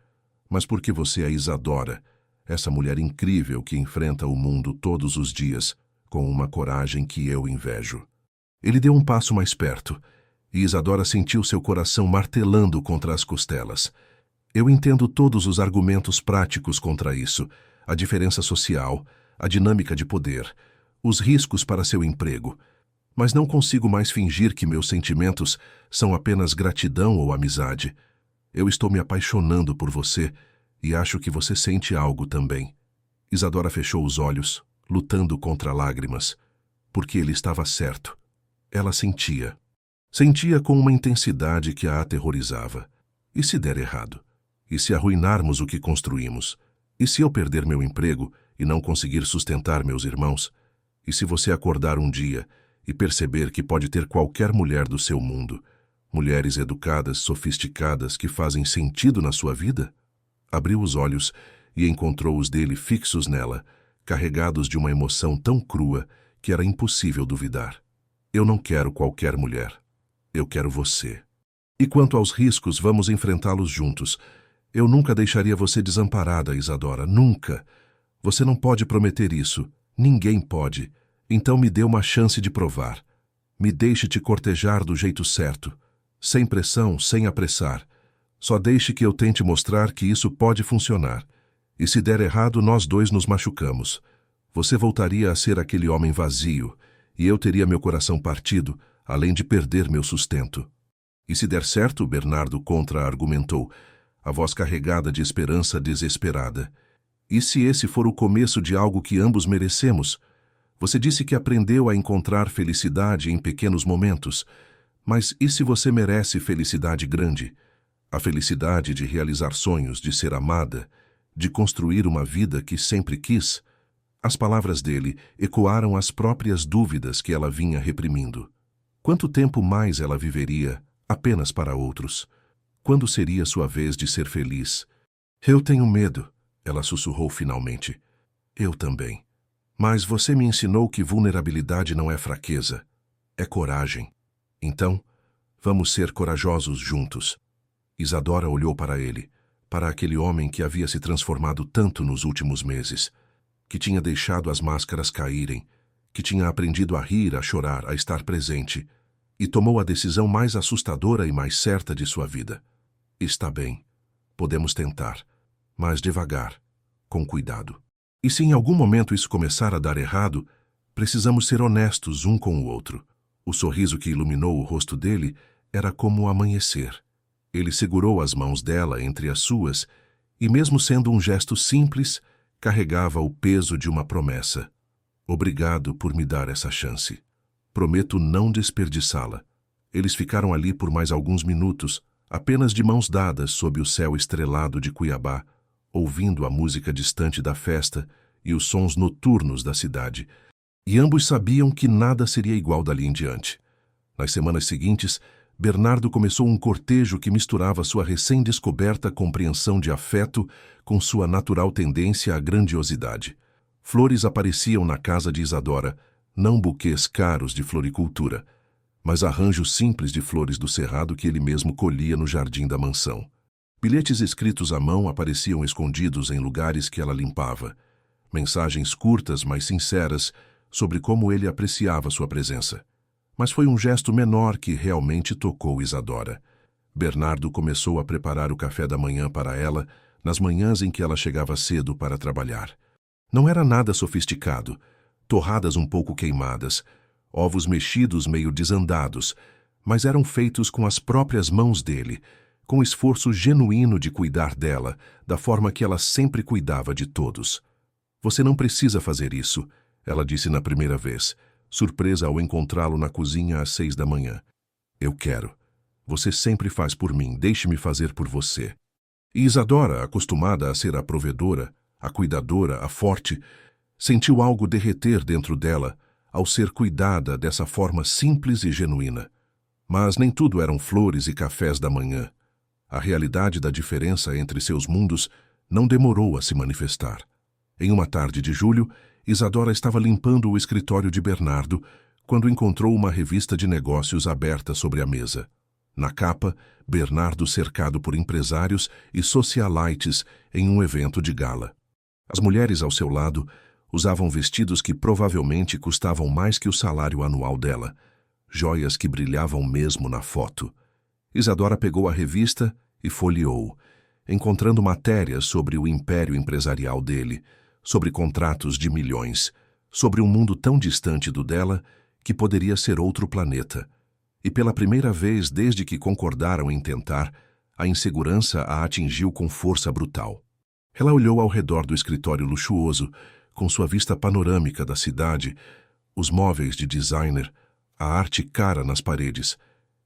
mas porque você é Isadora, essa mulher incrível que enfrenta o mundo todos os dias com uma coragem que eu invejo. Ele deu um passo mais perto, e Isadora sentiu seu coração martelando contra as costelas. Eu entendo todos os argumentos práticos contra isso, a diferença social, a dinâmica de poder, os riscos para seu emprego, mas não consigo mais fingir que meus sentimentos são apenas gratidão ou amizade. Eu estou me apaixonando por você e acho que você sente algo também. Isadora fechou os olhos, lutando contra lágrimas, porque ele estava certo. Ela sentia. Sentia com uma intensidade que a aterrorizava. E se der errado? E se arruinarmos o que construímos? E se eu perder meu emprego e não conseguir sustentar meus irmãos? E se você acordar um dia e perceber que pode ter qualquer mulher do seu mundo, mulheres educadas, sofisticadas, que fazem sentido na sua vida? Abriu os olhos e encontrou os dele fixos nela, carregados de uma emoção tão crua que era impossível duvidar. Eu não quero qualquer mulher. Eu quero você. E quanto aos riscos, vamos enfrentá-los juntos. Eu nunca deixaria você desamparada, Isadora, nunca. Você não pode prometer isso. Ninguém pode. Então me dê uma chance de provar. Me deixe te cortejar do jeito certo. Sem pressão, sem apressar. Só deixe que eu tente mostrar que isso pode funcionar. E se der errado, nós dois nos machucamos. Você voltaria a ser aquele homem vazio, e eu teria meu coração partido, além de perder meu sustento. E se der certo, Bernardo contra-argumentou, a voz carregada de esperança desesperada. E se esse for o começo de algo que ambos merecemos? Você disse que aprendeu a encontrar felicidade em pequenos momentos, mas e se você merece felicidade grande? A felicidade de realizar sonhos, de ser amada, de construir uma vida que sempre quis? As palavras dele ecoaram as próprias dúvidas que ela vinha reprimindo. Quanto tempo mais ela viveria apenas para outros? Quando seria sua vez de ser feliz? Eu tenho medo, ela sussurrou finalmente. Eu também. Mas você me ensinou que vulnerabilidade não é fraqueza, é coragem. Então, vamos ser corajosos juntos. Isadora olhou para ele, para aquele homem que havia se transformado tanto nos últimos meses, que tinha deixado as máscaras caírem, que tinha aprendido a rir, a chorar, a estar presente, e tomou a decisão mais assustadora e mais certa de sua vida. Está bem, podemos tentar, mas devagar, com cuidado. E se em algum momento isso começar a dar errado, precisamos ser honestos um com o outro. O sorriso que iluminou o rosto dele era como o amanhecer. Ele segurou as mãos dela entre as suas e, mesmo sendo um gesto simples, carregava o peso de uma promessa. Obrigado por me dar essa chance. Prometo não desperdiçá-la. Eles ficaram ali por mais alguns minutos, apenas de mãos dadas sob o céu estrelado de Cuiabá, ouvindo a música distante da festa e os sons noturnos da cidade. E ambos sabiam que nada seria igual dali em diante. Nas semanas seguintes, Bernardo começou um cortejo que misturava sua recém-descoberta compreensão de afeto com sua natural tendência à grandiosidade. Flores apareciam na casa de Isadora, não buquês caros de floricultura, mas arranjos simples de flores do cerrado que ele mesmo colhia no jardim da mansão. Bilhetes escritos à mão apareciam escondidos em lugares que ela limpava. Mensagens curtas, mas sinceras, sobre como ele apreciava sua presença. Mas foi um gesto menor que realmente tocou Isadora. Bernardo começou a preparar o café da manhã para ela, nas manhãs em que ela chegava cedo para trabalhar. Não era nada sofisticado, torradas um pouco queimadas, ovos mexidos meio desandados, mas eram feitos com as próprias mãos dele, com o esforço genuíno de cuidar dela, da forma que ela sempre cuidava de todos. Você não precisa fazer isso, ela disse na primeira vez, surpresa ao encontrá-lo na cozinha às 6 da manhã. Eu quero. Você sempre faz por mim, deixe-me fazer por você. E Isadora, acostumada a ser a provedora, a cuidadora, a forte, sentiu algo derreter dentro dela ao ser cuidada dessa forma simples e genuína. Mas nem tudo eram flores e cafés da manhã. A realidade da diferença entre seus mundos não demorou a se manifestar. Em uma tarde de julho, Isadora estava limpando o escritório de Bernardo quando encontrou uma revista de negócios aberta sobre a mesa. Na capa, Bernardo cercado por empresários e socialites em um evento de gala. As mulheres ao seu lado usavam vestidos que provavelmente custavam mais que o salário anual dela, joias que brilhavam mesmo na foto. Isadora pegou a revista e folheou, encontrando matérias sobre o império empresarial dele, sobre contratos de milhões, sobre um mundo tão distante do dela que poderia ser outro planeta. E pela primeira vez desde que concordaram em tentar, a insegurança a atingiu com força brutal. Ela olhou ao redor do escritório luxuoso, com sua vista panorâmica da cidade, os móveis de designer, a arte cara nas paredes.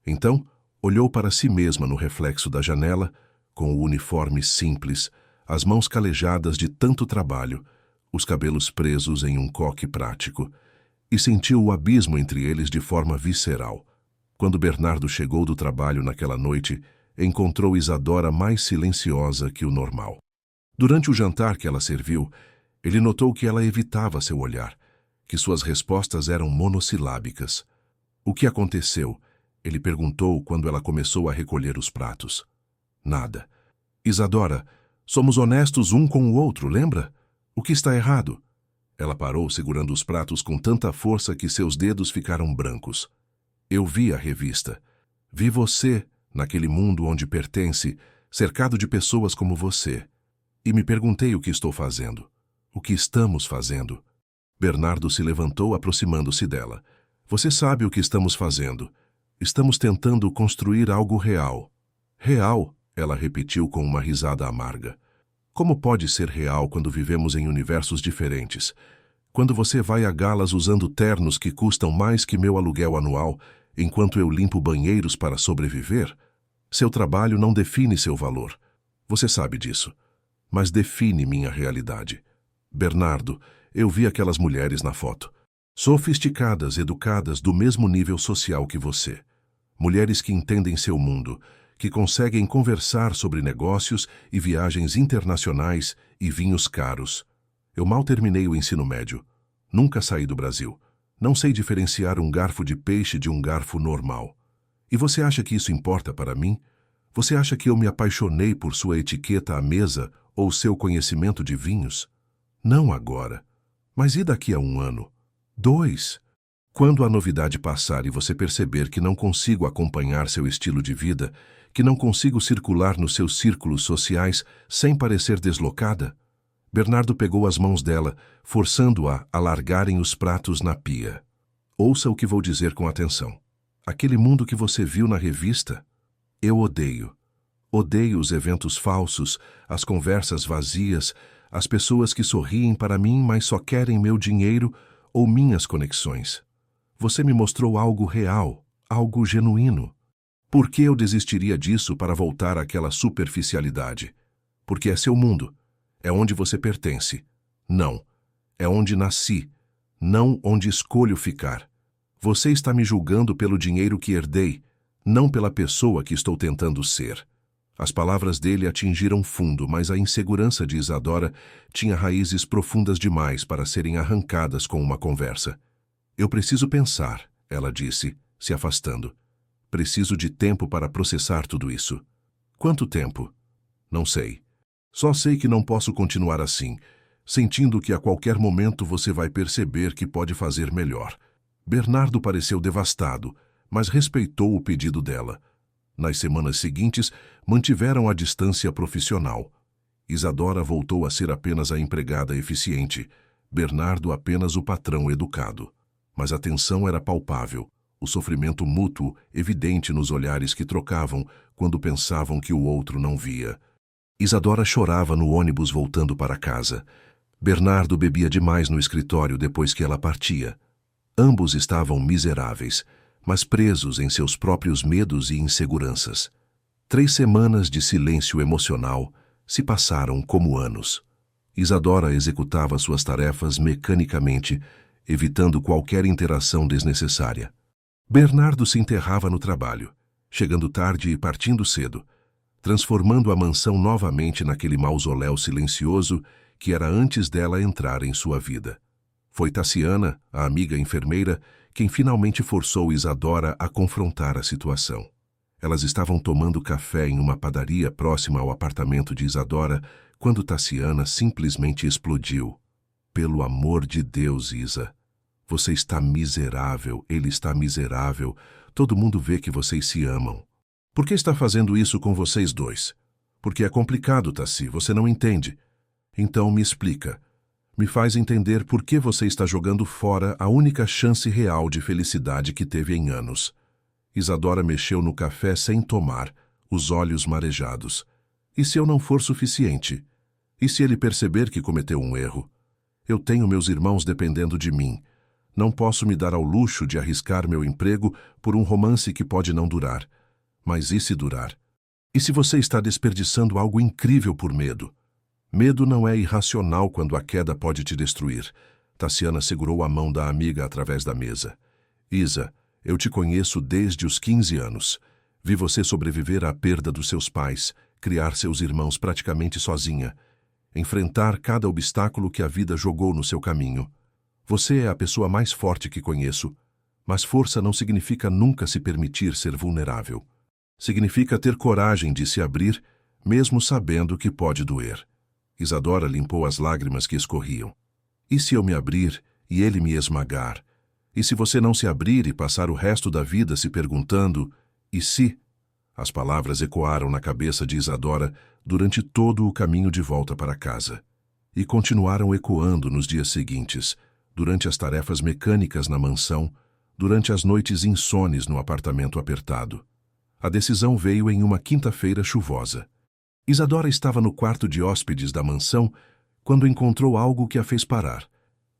Então, olhou para si mesma no reflexo da janela, com o uniforme simples, as mãos calejadas de tanto trabalho, os cabelos presos em um coque prático, e sentiu o abismo entre eles de forma visceral. Quando Bernardo chegou do trabalho naquela noite, encontrou Isadora mais silenciosa que o normal. Durante o jantar que ela serviu, ele notou que ela evitava seu olhar, que suas respostas eram monossilábicas. O que aconteceu? Ele perguntou quando ela começou a recolher os pratos. Nada. Isadora, somos honestos um com o outro, lembra? O que está errado? Ela parou segurando os pratos com tanta força que seus dedos ficaram brancos. Eu vi a revista. Vi você, naquele mundo onde pertence, cercado de pessoas como você. E me perguntei o que estou fazendo. O que estamos fazendo? Bernardo se levantou, aproximando-se dela. Você sabe o que estamos fazendo. Estamos tentando construir algo real. Real, ela repetiu com uma risada amarga. Como pode ser real quando vivemos em universos diferentes? Quando você vai a galas usando ternos que custam mais que meu aluguel anual, enquanto eu limpo banheiros para sobreviver? Seu trabalho não define seu valor. Você sabe disso. Mas define minha realidade. Bernardo, eu vi aquelas mulheres na foto. Sofisticadas, educadas, do mesmo nível social que você. Mulheres que entendem seu mundo, que conseguem conversar sobre negócios e viagens internacionais e vinhos caros. Eu mal terminei o ensino médio. Nunca saí do Brasil. Não sei diferenciar um garfo de peixe de um garfo normal. E você acha que isso importa para mim? Você acha que eu me apaixonei por sua etiqueta à mesa ou seu conhecimento de vinhos? Não agora. Mas e daqui a 1 ano? 2? Quando a novidade passar e você perceber que não consigo acompanhar seu estilo de vida, que não consigo circular nos seus círculos sociais sem parecer deslocada? Bernardo pegou as mãos dela, forçando-a a largarem os pratos na pia. Ouça o que vou dizer com atenção. Aquele mundo que você viu na revista, eu odeio. Odeio os eventos falsos, as conversas vazias, as pessoas que sorriem para mim, mas só querem meu dinheiro ou minhas conexões. Você me mostrou algo real, algo genuíno. Por que eu desistiria disso para voltar àquela superficialidade? Porque é seu mundo. É onde você pertence. Não. É onde nasci. Não onde escolho ficar. Você está me julgando pelo dinheiro que herdei, não pela pessoa que estou tentando ser. As palavras dele atingiram fundo, mas a insegurança de Isadora tinha raízes profundas demais para serem arrancadas com uma conversa. Eu preciso pensar, ela disse, se afastando. Preciso de tempo para processar tudo isso. Quanto tempo? Não sei. Só sei que não posso continuar assim, sentindo que a qualquer momento você vai perceber que pode fazer melhor. Bernardo pareceu devastado, mas respeitou o pedido dela. Nas semanas seguintes, mantiveram a distância profissional. Isadora voltou a ser apenas a empregada eficiente, Bernardo apenas o patrão educado. Mas a tensão era palpável. o sofrimento mútuo evidente nos olhares que trocavam quando pensavam que o outro não via. Isadora chorava no ônibus voltando para casa. Bernardo bebia demais no escritório depois que ela partia. Ambos estavam miseráveis, mas presos em seus próprios medos e inseguranças. 3 semanas de silêncio emocional se passaram como anos. Isadora executava suas tarefas mecanicamente, evitando qualquer interação desnecessária. Bernardo se enterrava no trabalho, chegando tarde e partindo cedo, transformando a mansão novamente naquele mausoléu silencioso que era antes dela entrar em sua vida. Foi Tassiana, a amiga enfermeira, quem finalmente forçou Isadora a confrontar a situação. Elas estavam tomando café em uma padaria próxima ao apartamento de Isadora quando Tassiana simplesmente explodiu. Pelo amor de Deus, Isa. Você está miserável, ele está miserável. Todo mundo vê que vocês se amam. Por que está fazendo isso com vocês dois? Porque é complicado, Tassi, você não entende. Então me explica. Me faz entender por que você está jogando fora a única chance real de felicidade que teve em anos. Isadora mexeu no café sem tomar, os olhos marejados. E se eu não for suficiente? E se ele perceber que cometeu um erro? Eu tenho meus irmãos dependendo de mim. Não posso me dar ao luxo de arriscar meu emprego por um romance que pode não durar. Mas e se durar? E se você está desperdiçando algo incrível por medo? Medo não é irracional quando a queda pode te destruir. Tassiana segurou a mão da amiga através da mesa. Isa, eu te conheço desde os 15 anos. Vi você sobreviver à perda dos seus pais, criar seus irmãos praticamente sozinha, enfrentar cada obstáculo que a vida jogou no seu caminho. Você é a pessoa mais forte que conheço, mas força não significa nunca se permitir ser vulnerável. Significa ter coragem de se abrir, mesmo sabendo que pode doer. Isadora limpou as lágrimas que escorriam. E se eu me abrir e ele me esmagar? E se você não se abrir e passar o resto da vida se perguntando, e se? As palavras ecoaram na cabeça de Isadora durante todo o caminho de volta para casa. E continuaram ecoando nos dias seguintes, durante as tarefas mecânicas na mansão, durante as noites insones no apartamento apertado. A decisão veio em uma quinta-feira chuvosa. Isadora estava no quarto de hóspedes da mansão quando encontrou algo que a fez parar.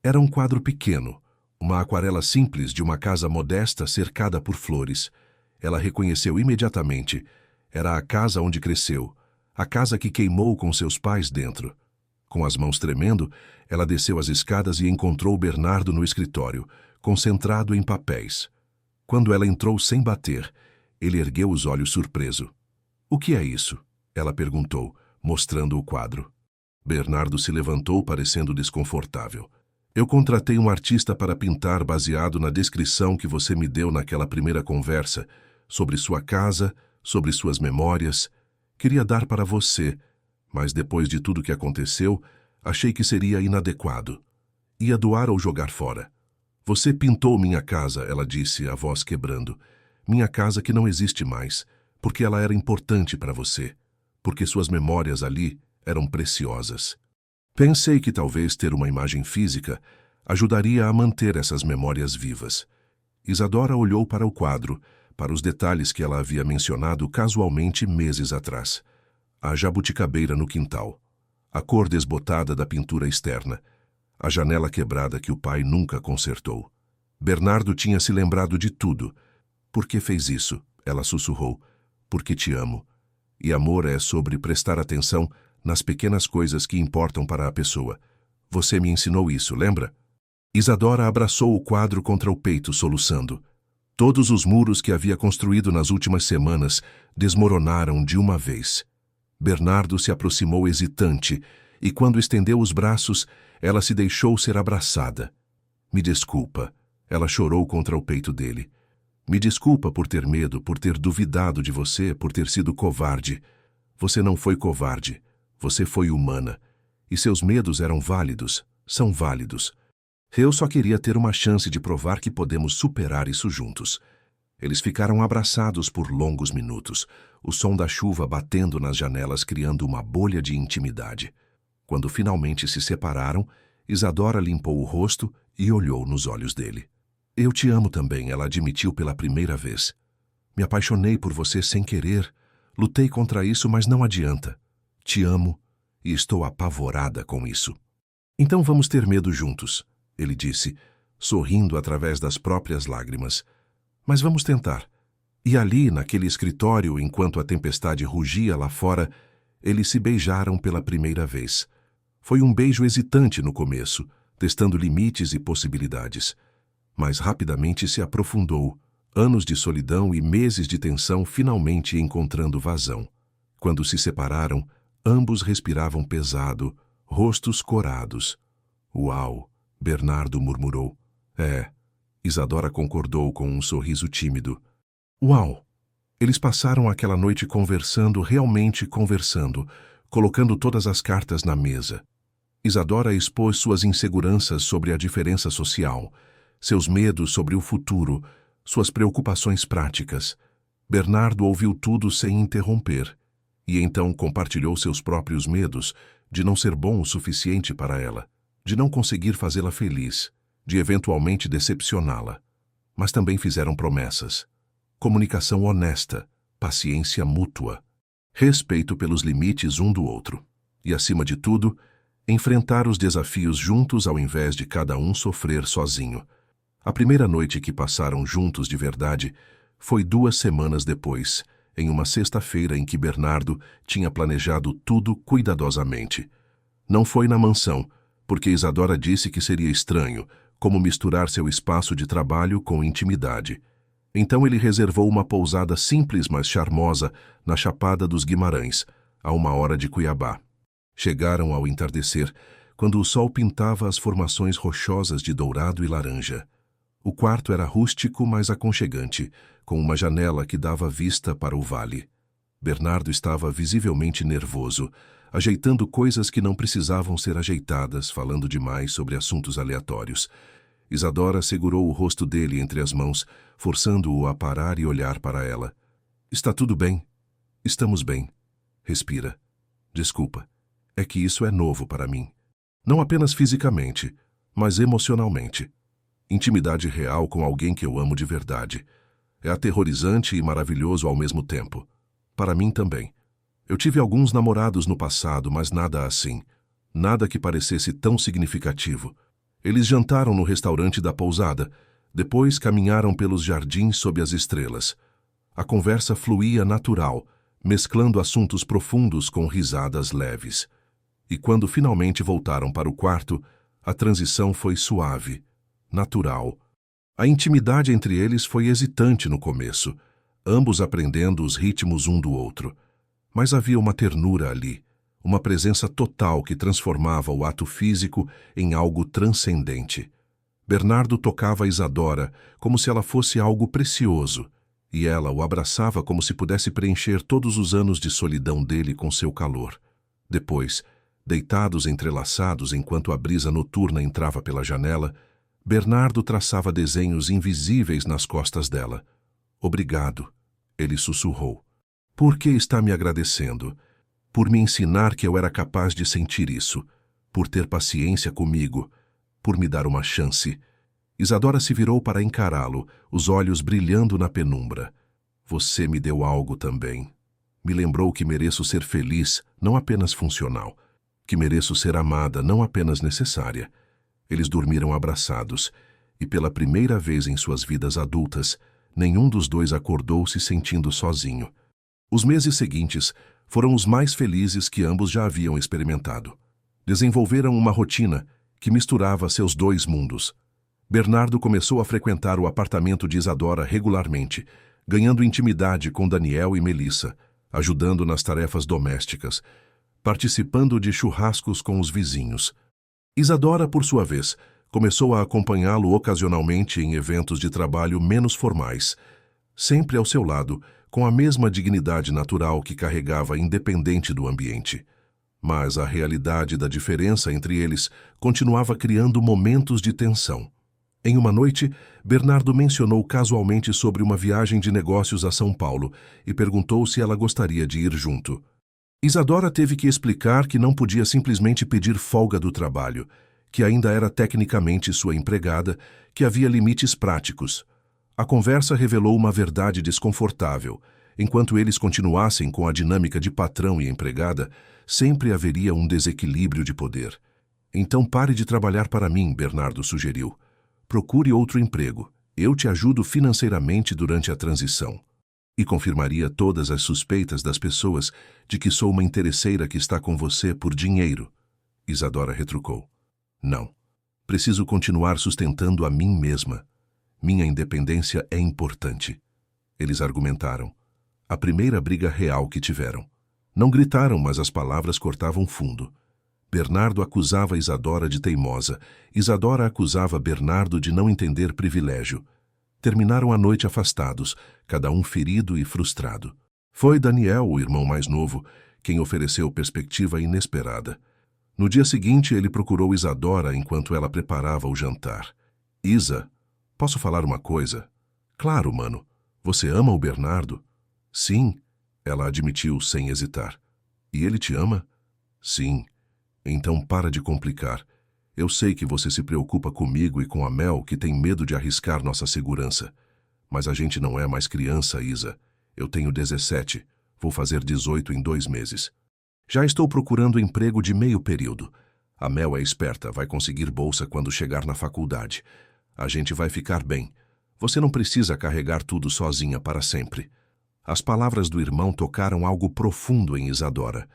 Era um quadro pequeno, uma aquarela simples de uma casa modesta cercada por flores. Ela reconheceu imediatamente. Era a casa onde cresceu, a casa que queimou com seus pais dentro. Com as mãos tremendo, ela desceu as escadas e encontrou Bernardo no escritório, concentrado em papéis. Quando ela entrou sem bater, ele ergueu os olhos surpreso. — O que é isso? Ela perguntou, mostrando o quadro. Bernardo se levantou, parecendo desconfortável. — Eu contratei um artista para pintar baseado na descrição que você me deu naquela primeira conversa, sobre sua casa, sobre suas memórias. Queria dar para você, mas depois de tudo que aconteceu, achei que seria inadequado. Ia doar ou jogar fora. Você pintou minha casa, ela disse, a voz quebrando. Minha casa que não existe mais, porque ela era importante para você, porque suas memórias ali eram preciosas. Pensei que talvez ter uma imagem física ajudaria a manter essas memórias vivas. Isadora olhou para o quadro, para os detalhes que ela havia mencionado casualmente meses atrás. A jabuticabeira no quintal, a cor desbotada da pintura externa, a janela quebrada que o pai nunca consertou. Bernardo tinha se lembrado de tudo. Por que fez isso? Ela sussurrou. Porque te amo. E amor é sobre prestar atenção nas pequenas coisas que importam para a pessoa. Você me ensinou isso, lembra? Isadora abraçou o quadro contra o peito, soluçando. Todos os muros que havia construído nas últimas semanas desmoronaram de uma vez. Bernardo se aproximou hesitante, e quando estendeu os braços, ela se deixou ser abraçada. Me desculpa. Ela chorou contra o peito dele. Me desculpa por ter medo, por ter duvidado de você, por ter sido covarde. Você não foi covarde. Você foi humana. E seus medos eram válidos. São válidos. Eu só queria ter uma chance de provar que podemos superar isso juntos. Eles ficaram abraçados por longos minutos, o som da chuva batendo nas janelas criando uma bolha de intimidade. Quando finalmente se separaram, Isadora limpou o rosto e olhou nos olhos dele. Eu te amo também, ela admitiu pela primeira vez. Me apaixonei por você sem querer. Lutei contra isso, mas não adianta. Te amo e estou apavorada com isso. Então vamos ter medo juntos, ele disse, sorrindo através das próprias lágrimas. Mas vamos tentar. E ali, naquele escritório, enquanto a tempestade rugia lá fora, eles se beijaram pela primeira vez. Foi um beijo hesitante no começo, testando limites e possibilidades. Mas rapidamente se aprofundou, anos de solidão e meses de tensão finalmente encontrando vazão. Quando se separaram, ambos respiravam pesado, rostos corados. Uau, Bernardo murmurou. É, Isadora concordou com um sorriso tímido. Uau! Eles passaram aquela noite conversando, realmente conversando, colocando todas as cartas na mesa. Isadora expôs suas inseguranças sobre a diferença social, seus medos sobre o futuro, suas preocupações práticas. Bernardo ouviu tudo sem interromper, e então compartilhou seus próprios medos de não ser bom o suficiente para ela, de não conseguir fazê-la feliz, de eventualmente decepcioná-la. Mas também fizeram promessas. Comunicação honesta, paciência mútua, respeito pelos limites um do outro. E, acima de tudo, enfrentar os desafios juntos ao invés de cada um sofrer sozinho. A primeira noite que passaram juntos de verdade foi 2 semanas depois, em uma sexta-feira em que Bernardo tinha planejado tudo cuidadosamente. Não foi na mansão, porque Isadora disse que seria estranho, como misturar seu espaço de trabalho com intimidade. Então ele reservou uma pousada simples, mas charmosa, na Chapada dos Guimarães, a 1 hora de Cuiabá. Chegaram ao entardecer, quando o sol pintava as formações rochosas de dourado e laranja. O quarto era rústico, mas aconchegante, com uma janela que dava vista para o vale. Bernardo estava visivelmente nervoso, ajeitando coisas que não precisavam ser ajeitadas, falando demais sobre assuntos aleatórios. Isadora segurou o rosto dele entre as mãos, forçando-o a parar e olhar para ela. Está tudo bem? Estamos bem. Respira. Desculpa. É que isso é novo para mim. Não apenas fisicamente, mas emocionalmente. Intimidade real com alguém que eu amo de verdade. É aterrorizante e maravilhoso ao mesmo tempo. Para mim também. Eu tive alguns namorados no passado, mas nada assim. Nada que parecesse tão significativo. Eles jantaram no restaurante da pousada, depois caminharam pelos jardins sob as estrelas. A conversa fluía natural, mesclando assuntos profundos com risadas leves. E quando finalmente voltaram para o quarto, a transição foi suave, natural. A intimidade entre eles foi hesitante no começo, ambos aprendendo os ritmos um do outro. Mas havia uma ternura ali, uma presença total que transformava o ato físico em algo transcendente. Bernardo tocava Isadora como se ela fosse algo precioso, e ela o abraçava como se pudesse preencher todos os anos de solidão dele com seu calor. Depois, deitados entrelaçados enquanto a brisa noturna entrava pela janela, Bernardo traçava desenhos invisíveis nas costas dela. Obrigado, ele sussurrou. Por que está me agradecendo? Por me ensinar que eu era capaz de sentir isso, por ter paciência comigo, por me dar uma chance. Isadora se virou para encará-lo, os olhos brilhando na penumbra. Você me deu algo também. Me lembrou que mereço ser feliz, não apenas funcional. Que mereço ser amada, não apenas necessária. Eles dormiram abraçados, e pela primeira vez em suas vidas adultas, nenhum dos dois acordou se sentindo sozinho. Os meses seguintes foram os mais felizes que ambos já haviam experimentado. Desenvolveram uma rotina que misturava seus 2 mundos. Bernardo começou a frequentar o apartamento de Isadora regularmente, ganhando intimidade com Daniel e Melissa, ajudando nas tarefas domésticas, participando de churrascos com os vizinhos. Isadora, por sua vez, começou a acompanhá-lo ocasionalmente em eventos de trabalho menos formais, sempre ao seu lado, com a mesma dignidade natural que carregava independente do ambiente. Mas a realidade da diferença entre eles continuava criando momentos de tensão. Em uma noite, Bernardo mencionou casualmente sobre uma viagem de negócios a São Paulo e perguntou se ela gostaria de ir junto. Isadora teve que explicar que não podia simplesmente pedir folga do trabalho, que ainda era tecnicamente sua empregada, que havia limites práticos. A conversa revelou uma verdade desconfortável. Enquanto eles continuassem com a dinâmica de patrão e empregada, sempre haveria um desequilíbrio de poder. Então pare de trabalhar para mim, Bernardo sugeriu. Procure outro emprego. Eu te ajudo financeiramente durante a transição. E confirmaria todas as suspeitas das pessoas de que sou uma interesseira que está com você por dinheiro. Isadora retrucou. Não. Preciso continuar sustentando a mim mesma. Minha independência é importante. Eles argumentaram. A primeira briga real que tiveram. Não gritaram, mas as palavras cortavam fundo. Bernardo acusava Isadora de teimosa. Isadora acusava Bernardo de não entender privilégio. Terminaram a noite afastados, cada um ferido e frustrado. Foi Daniel, o irmão mais novo, quem ofereceu perspectiva inesperada. No dia seguinte, ele procurou Isadora enquanto ela preparava o jantar. Isa, posso falar uma coisa? Claro, mano. Você ama o Bernardo? Sim, ela admitiu sem hesitar. E ele te ama? Sim. Então para de complicar. Eu sei que você se preocupa comigo e com a Mel, que tem medo de arriscar nossa segurança. Mas a gente não é mais criança, Isa. Eu tenho 17. Vou fazer 18 em 2 meses. Já estou procurando emprego de meio período. A Mel é esperta, vai conseguir bolsa quando chegar na faculdade. A gente vai ficar bem. Você não precisa carregar tudo sozinha para sempre. As palavras do irmão tocaram algo profundo em Isadora.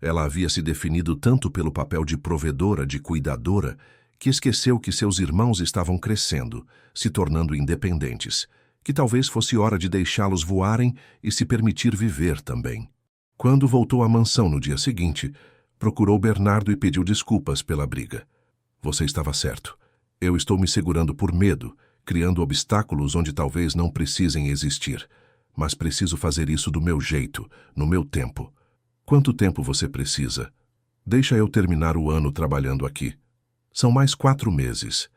Ela havia se definido tanto pelo papel de provedora, de cuidadora, que esqueceu que seus irmãos estavam crescendo, se tornando independentes, que talvez fosse hora de deixá-los voarem e se permitir viver também. Quando voltou à mansão no dia seguinte, procurou Bernardo e pediu desculpas pela briga. Você estava certo. Eu estou me segurando por medo, criando obstáculos onde talvez não precisem existir. Mas preciso fazer isso do meu jeito, no meu tempo. Quanto tempo você precisa? Deixa eu terminar o ano trabalhando aqui. São mais 4 meses.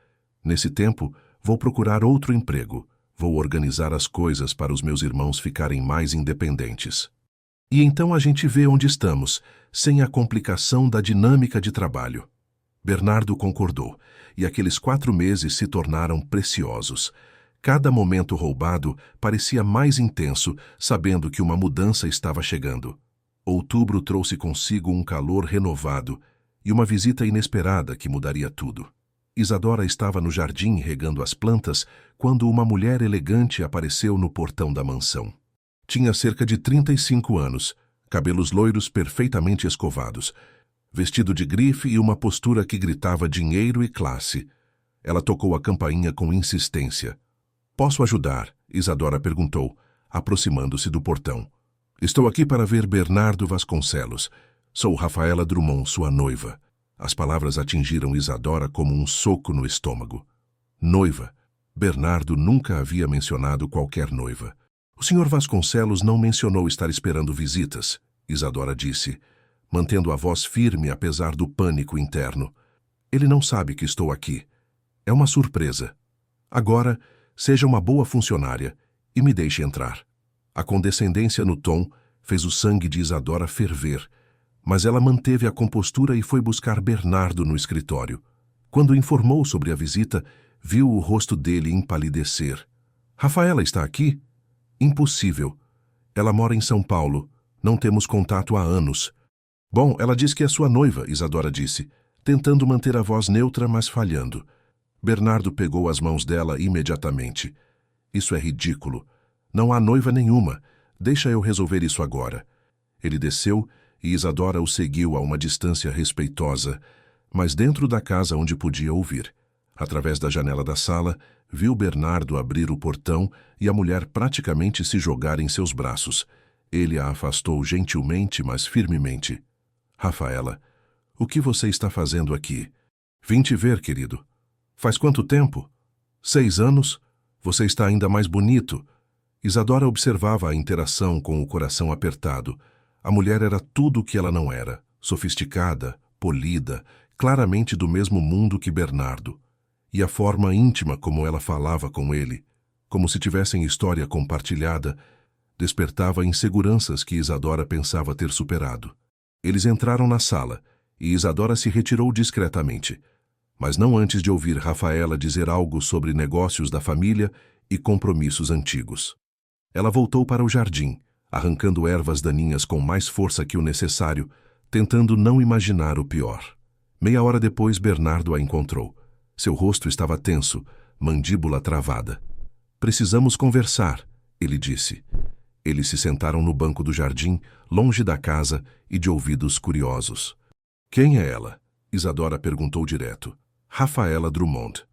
Nesse tempo, vou procurar outro emprego. Vou organizar as coisas para os meus irmãos ficarem mais independentes. E então a gente vê onde estamos, sem a complicação da dinâmica de trabalho. Bernardo concordou, e aqueles 4 meses se tornaram preciosos. Cada momento roubado parecia mais intenso, sabendo que uma mudança estava chegando. Outubro trouxe consigo um calor renovado e uma visita inesperada que mudaria tudo. Isadora estava no jardim regando as plantas quando uma mulher elegante apareceu no portão da mansão. Tinha cerca de 35 anos, cabelos loiros perfeitamente escovados, vestido de grife e uma postura que gritava dinheiro e classe. Ela tocou a campainha com insistência. Posso ajudar? Isadora perguntou, aproximando-se do portão. Estou aqui para ver Bernardo Vasconcelos. Sou Rafaela Drummond, sua noiva. As palavras atingiram Isadora como um soco no estômago. Noiva. Bernardo nunca havia mencionado qualquer noiva. O Sr. Vasconcelos não mencionou estar esperando visitas, Isadora disse, mantendo a voz firme apesar do pânico interno. Ele não sabe que estou aqui. É uma surpresa. Agora, seja uma boa funcionária e me deixe entrar. A condescendência no tom fez o sangue de Isadora ferver, mas ela manteve a compostura e foi buscar Bernardo no escritório. Quando informou sobre a visita, viu o rosto dele empalidecer. Rafaela está aqui? Impossível. Ela mora em São Paulo. Não temos contato há anos. Bom, ela diz que é sua noiva, Isadora disse, tentando manter a voz neutra, mas falhando. Bernardo pegou as mãos dela imediatamente. Isso é ridículo. Não há noiva nenhuma. Deixa eu resolver isso agora. Ele desceu e Isadora o seguiu a uma distância respeitosa, mas dentro da casa onde podia ouvir. Através da janela da sala, viu Bernardo abrir o portão e a mulher praticamente se jogar em seus braços. Ele a afastou gentilmente, mas firmemente. Rafaela, o que você está fazendo aqui? Vim te ver, querido. Faz quanto tempo? 6 anos? Você está ainda mais bonito. Isadora observava a interação com o coração apertado. A mulher era tudo o que ela não era, sofisticada, polida, claramente do mesmo mundo que Bernardo. E a forma íntima como ela falava com ele, como se tivessem história compartilhada, despertava inseguranças que Isadora pensava ter superado. Eles entraram na sala, e Isadora se retirou discretamente. mas não antes de ouvir Rafaela dizer algo sobre negócios da família e compromissos antigos. Ela voltou para o jardim, arrancando ervas daninhas com mais força que o necessário, tentando não imaginar o pior. Meia hora depois, Bernardo a encontrou. Seu rosto estava tenso, mandíbula travada. "Precisamos conversar", ele disse. Eles se sentaram no banco do jardim, longe da casa e de ouvidos curiosos. "Quem é ela?", Isadora perguntou direto. "Rafaela Drummond.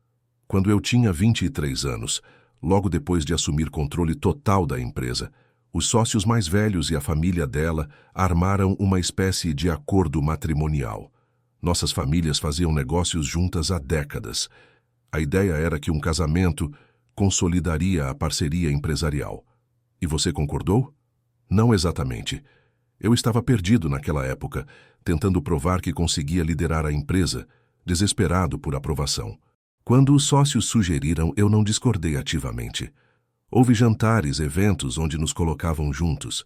Quando eu tinha 23 anos, logo depois de assumir controle total da empresa, os sócios mais velhos e a família dela armaram uma espécie de acordo matrimonial. Nossas famílias faziam negócios juntas há décadas. A ideia era que um casamento consolidaria a parceria empresarial. E você concordou? Não exatamente. Eu estava perdido naquela época, tentando provar que conseguia liderar a empresa, desesperado por aprovação. Quando os sócios sugeriram, eu não discordei ativamente. Houve jantares, eventos onde nos colocavam juntos,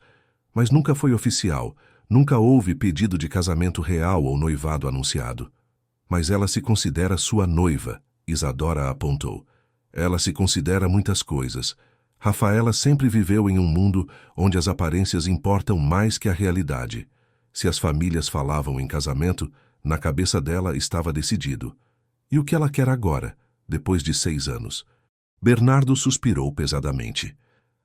mas nunca foi oficial, nunca houve pedido de casamento real ou noivado anunciado. Mas ela se considera sua noiva, Isadora apontou. Ela se considera muitas coisas. Rafaela sempre viveu em um mundo onde as aparências importam mais que a realidade. Se as famílias falavam em casamento, na cabeça dela estava decidido. E o que ela quer agora, depois de 6 anos? Bernardo suspirou pesadamente.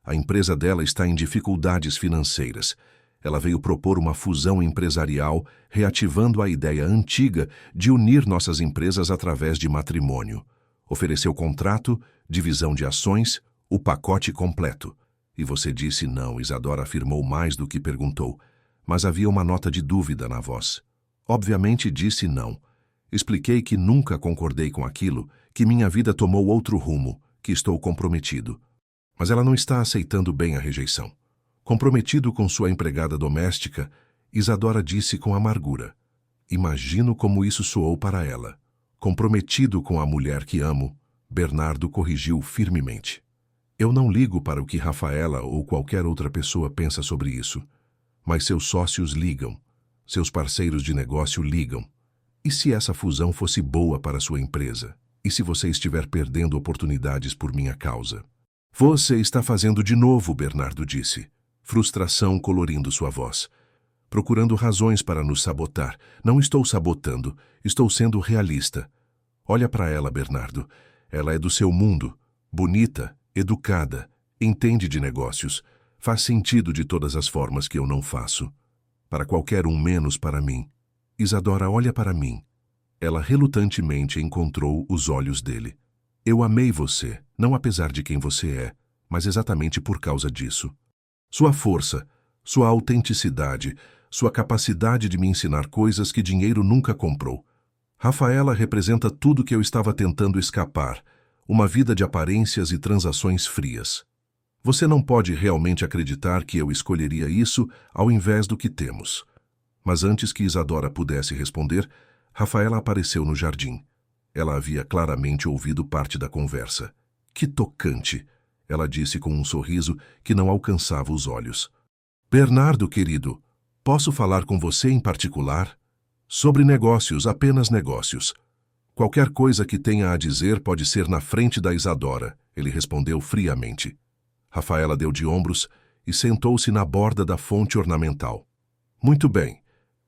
A empresa dela está em dificuldades financeiras. Ela veio propor uma fusão empresarial, reativando a ideia antiga de unir nossas empresas através de matrimônio. Ofereceu contrato, divisão de ações, o pacote completo. E você disse não, Isadora afirmou mais do que perguntou, mas havia uma nota de dúvida na voz. Obviamente disse não. Expliquei que nunca concordei com aquilo, que minha vida tomou outro rumo, que estou comprometido. Mas ela não está aceitando bem a rejeição. Comprometido com sua empregada doméstica, Isadora disse com amargura. Imagino como isso soou para ela. Comprometido com a mulher que amo, Bernardo corrigiu firmemente. Eu não ligo para o que Rafaela ou qualquer outra pessoa pensa sobre isso. Mas seus sócios ligam. Seus parceiros de negócio ligam. E se essa fusão fosse boa para sua empresa? E se você estiver perdendo oportunidades por minha causa? Você está fazendo de novo, Bernardo disse. Frustração colorindo sua voz. Procurando razões para nos sabotar. Não estou sabotando, estou sendo realista. Olha para ela, Bernardo. Ela é do seu mundo. Bonita, educada, entende de negócios. Faz sentido de todas as formas que eu não faço. Para qualquer um menos para mim. Isadora olha para mim. Ela relutantemente encontrou os olhos dele. Eu amei você, não apesar de quem você é, mas exatamente por causa disso. Sua força, sua autenticidade, sua capacidade de me ensinar coisas que dinheiro nunca comprou. Rafaela representa tudo que eu estava tentando escapar, uma vida de aparências e transações frias. Você não pode realmente acreditar que eu escolheria isso ao invés do que temos. Mas antes que Isadora pudesse responder, Rafaela apareceu no jardim. Ela havia claramente ouvido parte da conversa. Que tocante, ela disse com um sorriso que não alcançava os olhos. Bernardo, querido, posso falar com você em particular? Sobre negócios, apenas negócios. Qualquer coisa que tenha a dizer pode ser na frente da Isadora, ele respondeu friamente. Rafaela deu de ombros e sentou-se na borda da fonte ornamental. Muito bem,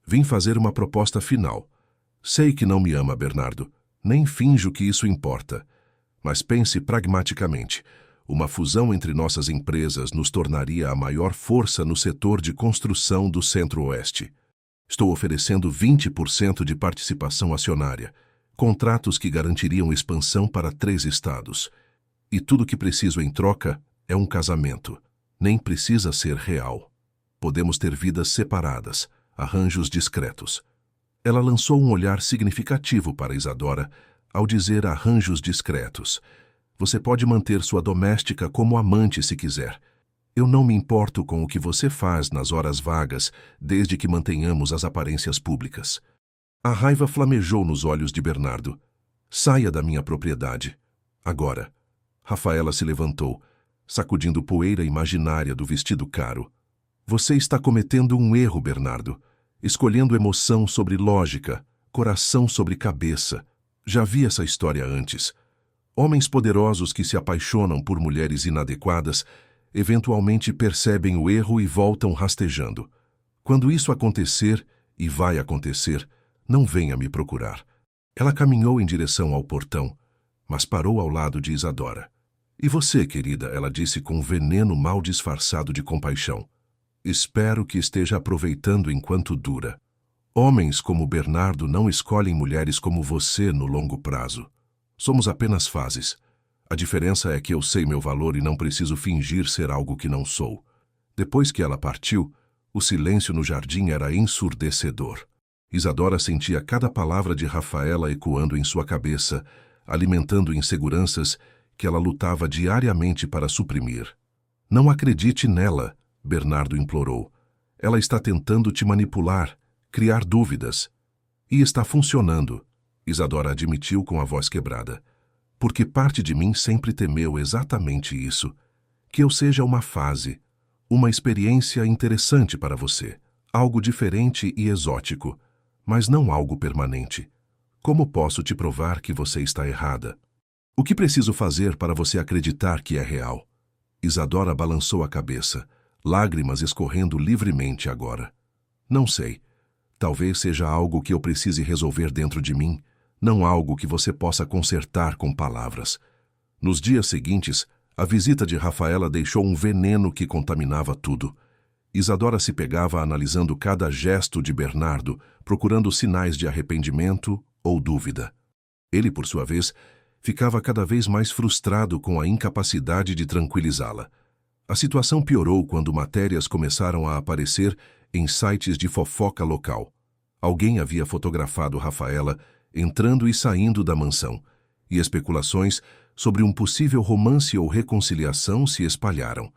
vim fazer uma proposta final. Sei que não me ama, Bernardo, nem finjo que isso importa. Mas pense pragmaticamente. Uma fusão entre nossas empresas nos tornaria a maior força no setor de construção do Centro-Oeste. Estou oferecendo 20% de participação acionária, contratos que garantiriam expansão para 3 estados. E tudo que preciso em troca é um casamento. Nem precisa ser real. Podemos ter vidas separadas, arranjos discretos. Ela lançou um olhar significativo para Isadora ao dizer arranjos discretos. Você pode manter sua doméstica como amante se quiser. Eu não me importo com o que você faz nas horas vagas, desde que mantenhamos as aparências públicas. A raiva flamejou nos olhos de Bernardo. Saia da minha propriedade. Agora. Rafaela se levantou, sacudindo poeira imaginária do vestido caro. Você está cometendo um erro, Bernardo. Escolhendo emoção sobre lógica, coração sobre cabeça. Já vi essa história antes. Homens poderosos que se apaixonam por mulheres inadequadas eventualmente percebem o erro e voltam rastejando. Quando isso acontecer, e vai acontecer, não venha me procurar. Ela caminhou em direção ao portão, mas parou ao lado de Isadora. E você, querida, ela disse com veneno mal disfarçado de compaixão. Espero que esteja aproveitando enquanto dura. Homens como Bernardo não escolhem mulheres como você no longo prazo. Somos apenas fases. A diferença é que eu sei meu valor e não preciso fingir ser algo que não sou. Depois que ela partiu, o silêncio no jardim era ensurdecedor. Isadora sentia cada palavra de Rafaela ecoando em sua cabeça, alimentando inseguranças que ela lutava diariamente para suprimir. Não acredite nela, Bernardo implorou. Ela está tentando te manipular, criar dúvidas. E está funcionando, Isadora admitiu com a voz quebrada. Porque parte de mim sempre temeu exatamente isso. Que eu seja uma fase, uma experiência interessante para você, algo diferente e exótico, mas não algo permanente. Como posso te provar que você está errada? O que preciso fazer para você acreditar que é real? Isadora balançou a cabeça, lágrimas escorrendo livremente agora. Não sei. Talvez seja algo que eu precise resolver dentro de mim, não algo que você possa consertar com palavras. Nos dias seguintes, a visita de Rafaela deixou um veneno que contaminava tudo. Isadora se pegava analisando cada gesto de Bernardo, procurando sinais de arrependimento ou dúvida. Ele, por sua vez, ficava cada vez mais frustrado com a incapacidade de tranquilizá-la. A situação piorou quando matérias começaram a aparecer em sites de fofoca local. Alguém havia fotografado Rafaela entrando e saindo da mansão, e especulações sobre um possível romance ou reconciliação se espalharam.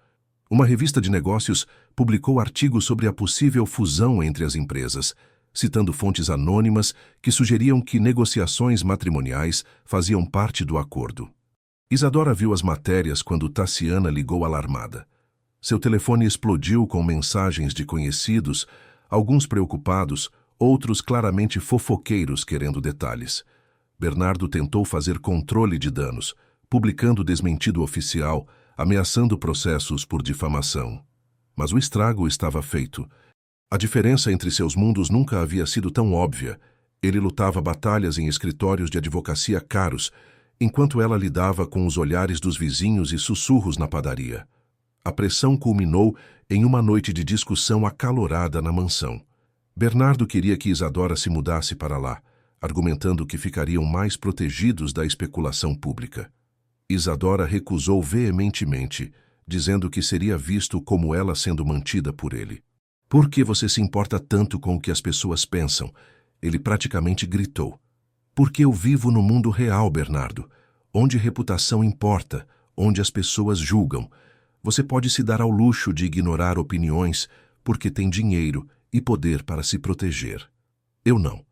Uma revista de negócios publicou artigos sobre a possível fusão entre as empresas, citando fontes anônimas que sugeriam que negociações matrimoniais faziam parte do acordo. Isadora viu as matérias quando Tassiana ligou alarmada. Seu telefone explodiu com mensagens de conhecidos, alguns preocupados, outros claramente fofoqueiros querendo detalhes. Bernardo tentou fazer controle de danos, publicando desmentido oficial, ameaçando processos por difamação. Mas o estrago estava feito. A diferença entre seus mundos nunca havia sido tão óbvia. Ele lutava batalhas em escritórios de advocacia caros, enquanto ela lidava com os olhares dos vizinhos e sussurros na padaria. A pressão culminou em uma noite de discussão acalorada na mansão. Bernardo queria que Isadora se mudasse para lá, argumentando que ficariam mais protegidos da especulação pública. Isadora recusou veementemente, dizendo que seria visto como ela sendo mantida por ele. Por que você se importa tanto com o que as pessoas pensam? Ele praticamente gritou. Porque eu vivo no mundo real, Bernardo, onde reputação importa, onde as pessoas julgam. Você pode se dar ao luxo de ignorar opiniões porque tem dinheiro e poder para se proteger. Eu não.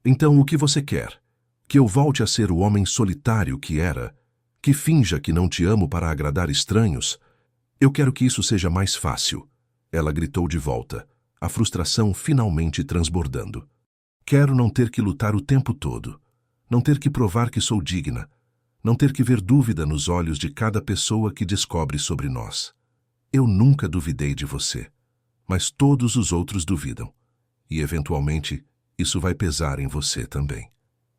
Então o que você quer? Que eu volte a ser o homem solitário que era? Que finja que não te amo para agradar estranhos? Eu quero que isso seja mais fácil. Ela gritou de volta, a frustração finalmente transbordando. Quero não ter que lutar o tempo todo. Não ter que provar que sou digna. Não ter que ver dúvida nos olhos de cada pessoa que descobre sobre nós. Eu nunca duvidei de você. Mas todos os outros duvidam. E, eventualmente, isso vai pesar em você também.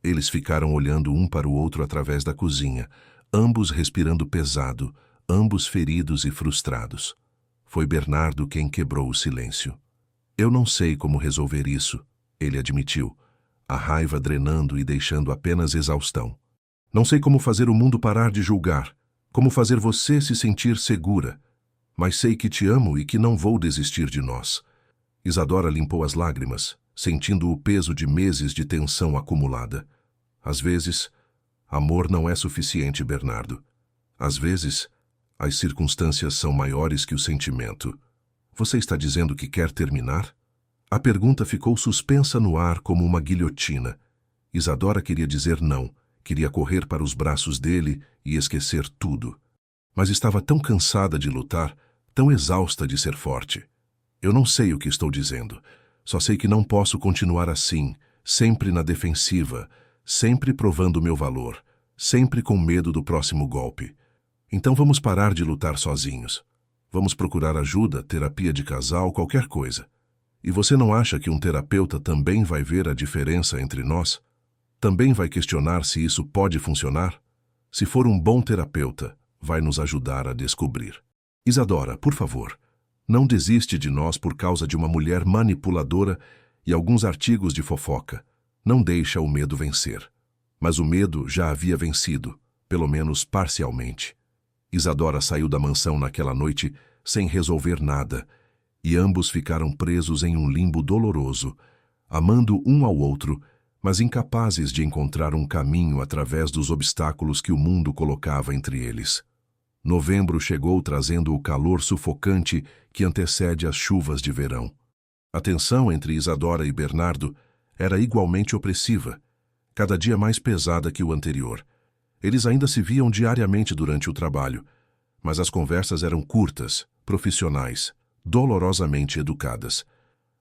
Eles ficaram olhando um para o outro através da cozinha, ambos respirando pesado, ambos feridos e frustrados. Foi Bernardo quem quebrou o silêncio. Eu não sei como resolver isso, ele admitiu, a raiva drenando e deixando apenas exaustão. Não sei como fazer o mundo parar de julgar, como fazer você se sentir segura, mas sei que te amo e que não vou desistir de nós. Isadora limpou as lágrimas, sentindo o peso de meses de tensão acumulada. Às vezes, amor não é suficiente, Bernardo. Às vezes, as circunstâncias são maiores que o sentimento. Você está dizendo que quer terminar? A pergunta ficou suspensa no ar como uma guilhotina. Isadora queria dizer não, queria correr para os braços dele e esquecer tudo. Mas estava tão cansada de lutar, tão exausta de ser forte. Eu não sei o que estou dizendo. Só sei que não posso continuar assim, sempre na defensiva, sempre provando o meu valor, sempre com medo do próximo golpe. Então vamos parar de lutar sozinhos. Vamos procurar ajuda, terapia de casal, qualquer coisa. E você não acha que um terapeuta também vai ver a diferença entre nós? Também vai questionar se isso pode funcionar? Se for um bom terapeuta, vai nos ajudar a descobrir. Isadora, por favor, não desiste de nós por causa de uma mulher manipuladora e alguns artigos de fofoca. Não deixa o medo vencer. Mas o medo já havia vencido, pelo menos parcialmente. Isadora saiu da mansão naquela noite sem resolver nada, e ambos ficaram presos em um limbo doloroso, amando um ao outro, mas incapazes de encontrar um caminho através dos obstáculos que o mundo colocava entre eles. Novembro chegou trazendo o calor sufocante que antecede as chuvas de verão. A tensão entre Isadora e Bernardo era igualmente opressiva, cada dia mais pesada que o anterior. Eles ainda se viam diariamente durante o trabalho, mas as conversas eram curtas, profissionais, dolorosamente educadas.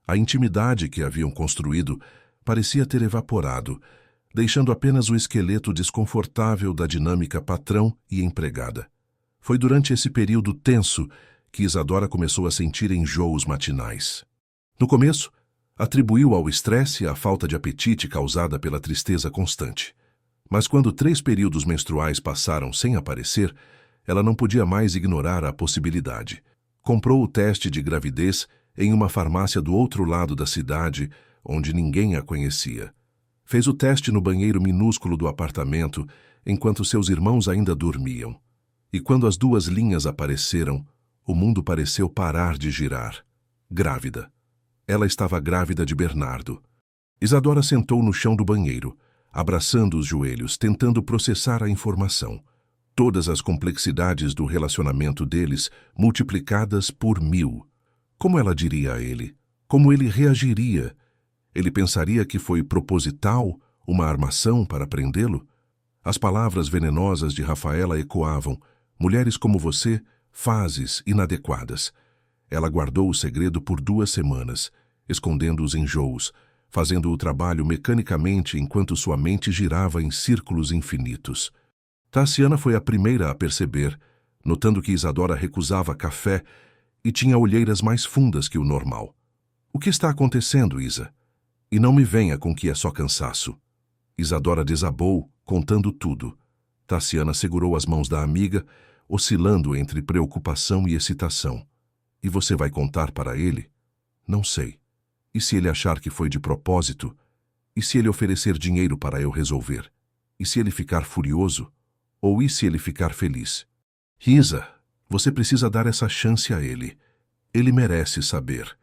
A intimidade que haviam construído parecia ter evaporado, deixando apenas o esqueleto desconfortável da dinâmica patrão e empregada. Foi durante esse período tenso que Isadora começou a sentir enjoos matinais. No começo, atribuiu ao estresse a falta de apetite causada pela tristeza constante. Mas quando 3 períodos menstruais passaram sem aparecer, ela não podia mais ignorar a possibilidade. Comprou o teste de gravidez em uma farmácia do outro lado da cidade, onde ninguém a conhecia. Fez o teste no banheiro minúsculo do apartamento, enquanto seus irmãos ainda dormiam. E quando as 2 linhas apareceram, o mundo pareceu parar de girar. Grávida. Ela estava grávida de Bernardo. Isadora sentou no chão do banheiro, abraçando os joelhos, tentando processar a informação. Todas as complexidades do relacionamento deles multiplicadas por 1000. Como ela diria a ele? Como ele reagiria? Ele pensaria que foi proposital, uma armação para prendê-lo? As palavras venenosas de Rafaela ecoavam: mulheres como você, fases inadequadas. Ela guardou o segredo por 2 semanas, escondendo os enjoos, fazendo o trabalho mecanicamente enquanto sua mente girava em círculos infinitos. Tassiana foi a primeira a perceber, notando que Isadora recusava café e tinha olheiras mais fundas que o normal. O que está acontecendo, Isa? E não me venha com que é só cansaço. Isadora desabou, contando tudo. Tassiana segurou as mãos da amiga, oscilando entre preocupação e excitação. E você vai contar para ele? Não sei. E se ele achar que foi de propósito? E se ele oferecer dinheiro para eu resolver? E se ele ficar furioso? Ou e se ele ficar feliz? Isa, você precisa dar essa chance a ele. Ele merece saber.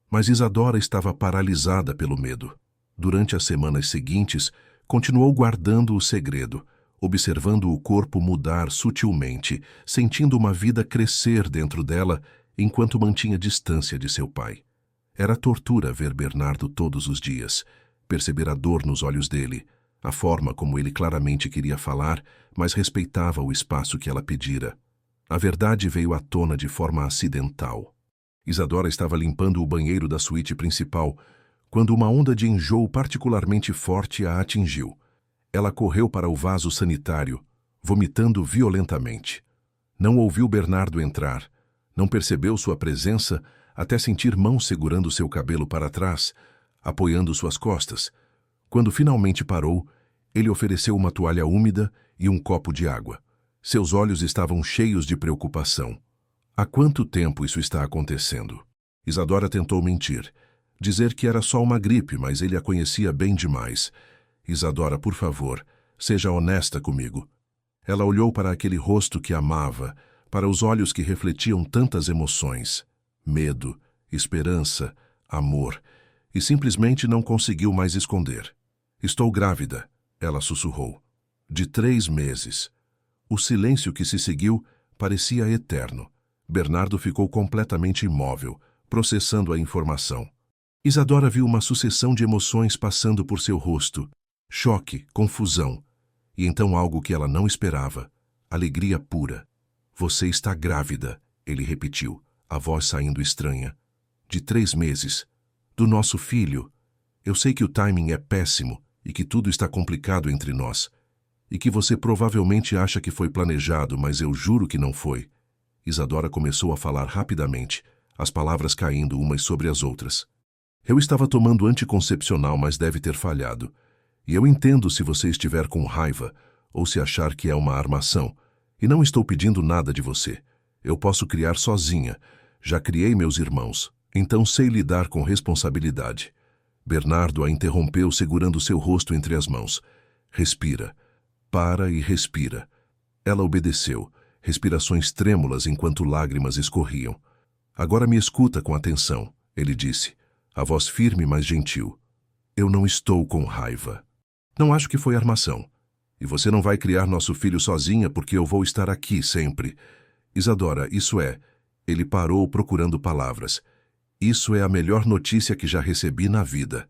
Mas Isadora estava paralisada pelo medo. Durante as semanas seguintes, continuou guardando o segredo, observando o corpo mudar sutilmente, sentindo uma vida crescer dentro dela enquanto mantinha distância de seu pai. Era tortura ver Bernardo todos os dias, perceber a dor nos olhos dele, a forma como ele claramente queria falar, mas respeitava o espaço que ela pedira. A verdade veio à tona de forma acidental. Isadora estava limpando o banheiro da suíte principal, quando uma onda de enjoo particularmente forte a atingiu. Ela correu para o vaso sanitário, vomitando violentamente. Não ouviu Bernardo entrar, não percebeu sua presença até sentir mãos segurando seu cabelo para trás, apoiando suas costas. Quando finalmente parou, ele ofereceu uma toalha úmida e um copo de água. Seus olhos estavam cheios de preocupação. Há quanto tempo isso está acontecendo? Isadora tentou mentir, dizer que era só uma gripe, mas ele a conhecia bem demais. Isadora, por favor, seja honesta comigo. Ela olhou para aquele rosto que amava, para os olhos que refletiam tantas emoções, medo, esperança, amor, e simplesmente não conseguiu mais esconder. Estou grávida, ela sussurrou. De 3 meses. O silêncio que se seguiu parecia eterno. Bernardo ficou completamente imóvel, processando a informação. Isadora viu uma sucessão de emoções passando por seu rosto. Choque, confusão. E então algo que ela não esperava. Alegria pura. Você está grávida, ele repetiu, a voz saindo estranha. De 3 meses. Do nosso filho. Eu sei que o timing é péssimo, e que tudo está complicado entre nós, e que você provavelmente acha que foi planejado, mas eu juro que não foi. Isadora começou a falar rapidamente, as palavras caindo umas sobre as outras. Eu estava tomando anticoncepcional, mas deve ter falhado. E eu entendo se você estiver com raiva, ou se achar que é uma armação, e não estou pedindo nada de você. Eu posso criar sozinha. Já criei meus irmãos, então sei lidar com responsabilidade. Bernardo a interrompeu segurando seu rosto entre as mãos. Respira. Para e respira. Ela obedeceu, respirações trêmulas enquanto lágrimas escorriam. Agora me escuta com atenção, ele disse, a voz firme mas gentil. Eu não estou com raiva. Não acho que foi armação. E você não vai criar nosso filho sozinha porque eu vou estar aqui sempre. Isadora, isso é... Ele parou procurando palavras. Isso é a melhor notícia que já recebi na vida.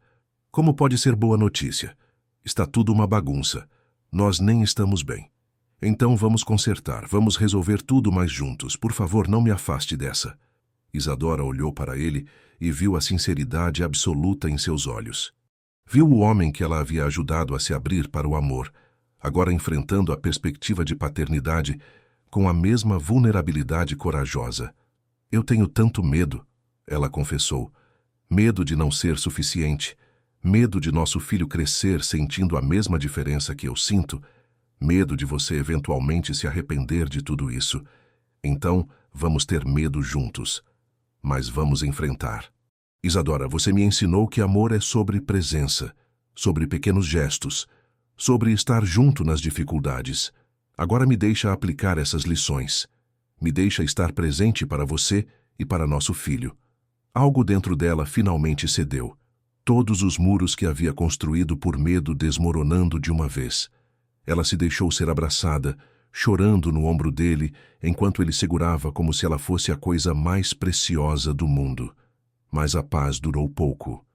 Como pode ser boa notícia? Está tudo uma bagunça. Nós nem estamos bem. Então vamos consertar, vamos resolver tudo mais juntos. Por favor, não me afaste dessa. Isadora olhou para ele e viu a sinceridade absoluta em seus olhos. Viu o homem que ela havia ajudado a se abrir para o amor, agora enfrentando a perspectiva de paternidade com a mesma vulnerabilidade corajosa. Eu tenho tanto medo, ela confessou. Medo de não ser suficiente. Medo de nosso filho crescer sentindo a mesma diferença que eu sinto. Medo de você eventualmente se arrepender de tudo isso. Então, vamos ter medo juntos. Mas vamos enfrentar. Isadora, você me ensinou que amor é sobre presença, sobre pequenos gestos, sobre estar junto nas dificuldades. Agora me deixa aplicar essas lições. Me deixa estar presente para você e para nosso filho. Algo dentro dela finalmente cedeu. Todos os muros que havia construído por medo desmoronando de uma vez. Ela se deixou ser abraçada, chorando no ombro dele, enquanto ele segurava como se ela fosse a coisa mais preciosa do mundo. Mas a paz durou pouco.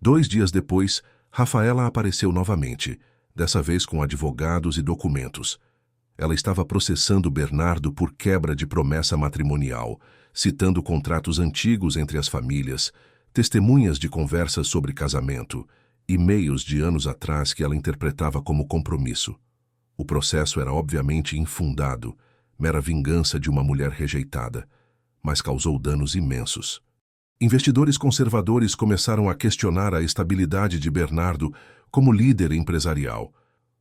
2 dias depois, Rafaela apareceu novamente, dessa vez com advogados e documentos. Ela estava processando Bernardo por quebra de promessa matrimonial, citando contratos antigos entre as famílias, testemunhas de conversas sobre casamento, e-mails de anos atrás que ela interpretava como compromisso. O processo era obviamente infundado, mera vingança de uma mulher rejeitada, mas causou danos imensos. Investidores conservadores começaram a questionar a estabilidade de Bernardo como líder empresarial.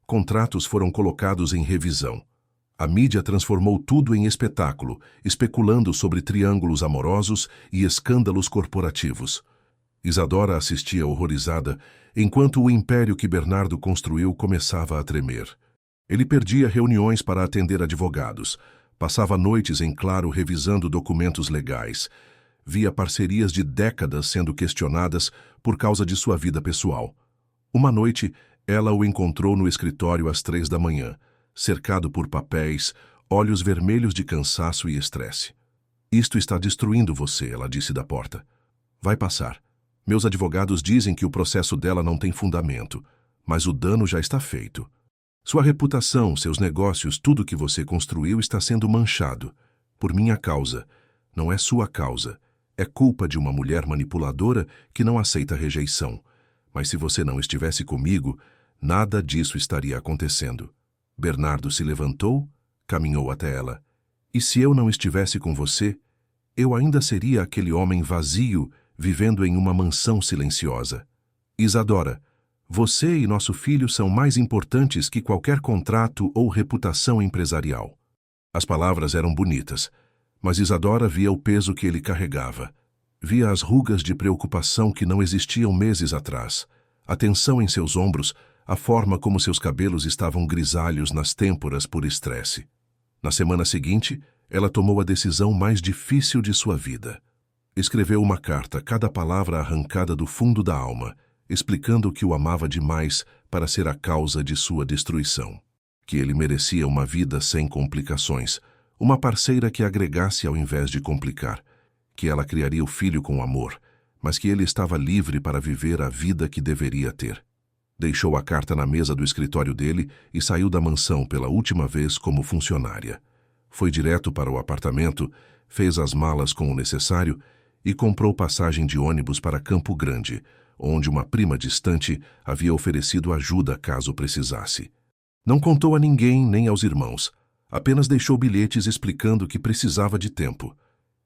Contratos foram colocados em revisão. A mídia transformou tudo em espetáculo, especulando sobre triângulos amorosos e escândalos corporativos. Isadora assistia horrorizada, enquanto o império que Bernardo construiu começava a tremer. Ele perdia reuniões para atender advogados, passava noites em claro revisando documentos legais, via parcerias de décadas sendo questionadas por causa de sua vida pessoal. Uma noite, ela o encontrou no escritório às 3 da manhã, cercado por papéis, olhos vermelhos de cansaço e estresse. Isto está destruindo você, ela disse da porta. Vai passar. Meus advogados dizem que o processo dela não tem fundamento, mas o dano já está feito. Sua reputação, seus negócios, tudo que você construiu está sendo manchado. Por minha causa. Não é sua causa. É culpa de uma mulher manipuladora que não aceita rejeição. Mas se você não estivesse comigo, nada disso estaria acontecendo. Bernardo se levantou, caminhou até ela. E se eu não estivesse com você, eu ainda seria aquele homem vazio, vivendo em uma mansão silenciosa. Isadora, você e nosso filho são mais importantes que qualquer contrato ou reputação empresarial. As palavras eram bonitas, mas Isadora via o peso que ele carregava. Via as rugas de preocupação que não existiam meses atrás, a tensão em seus ombros, a forma como seus cabelos estavam grisalhos nas têmporas por estresse. Na semana seguinte, ela tomou a decisão mais difícil de sua vida. Escreveu uma carta, cada palavra arrancada do fundo da alma, explicando que o amava demais para ser a causa de sua destruição. Que ele merecia uma vida sem complicações, uma parceira que agregasse ao invés de complicar, que ela criaria o filho com amor, mas que ele estava livre para viver a vida que deveria ter. Deixou a carta na mesa do escritório dele e saiu da mansão pela última vez como funcionária. Foi direto para o apartamento, fez as malas com o necessário e comprou passagem de ônibus para Campo Grande, onde uma prima distante havia oferecido ajuda caso precisasse. Não contou a ninguém nem aos irmãos, apenas deixou bilhetes explicando que precisava de tempo.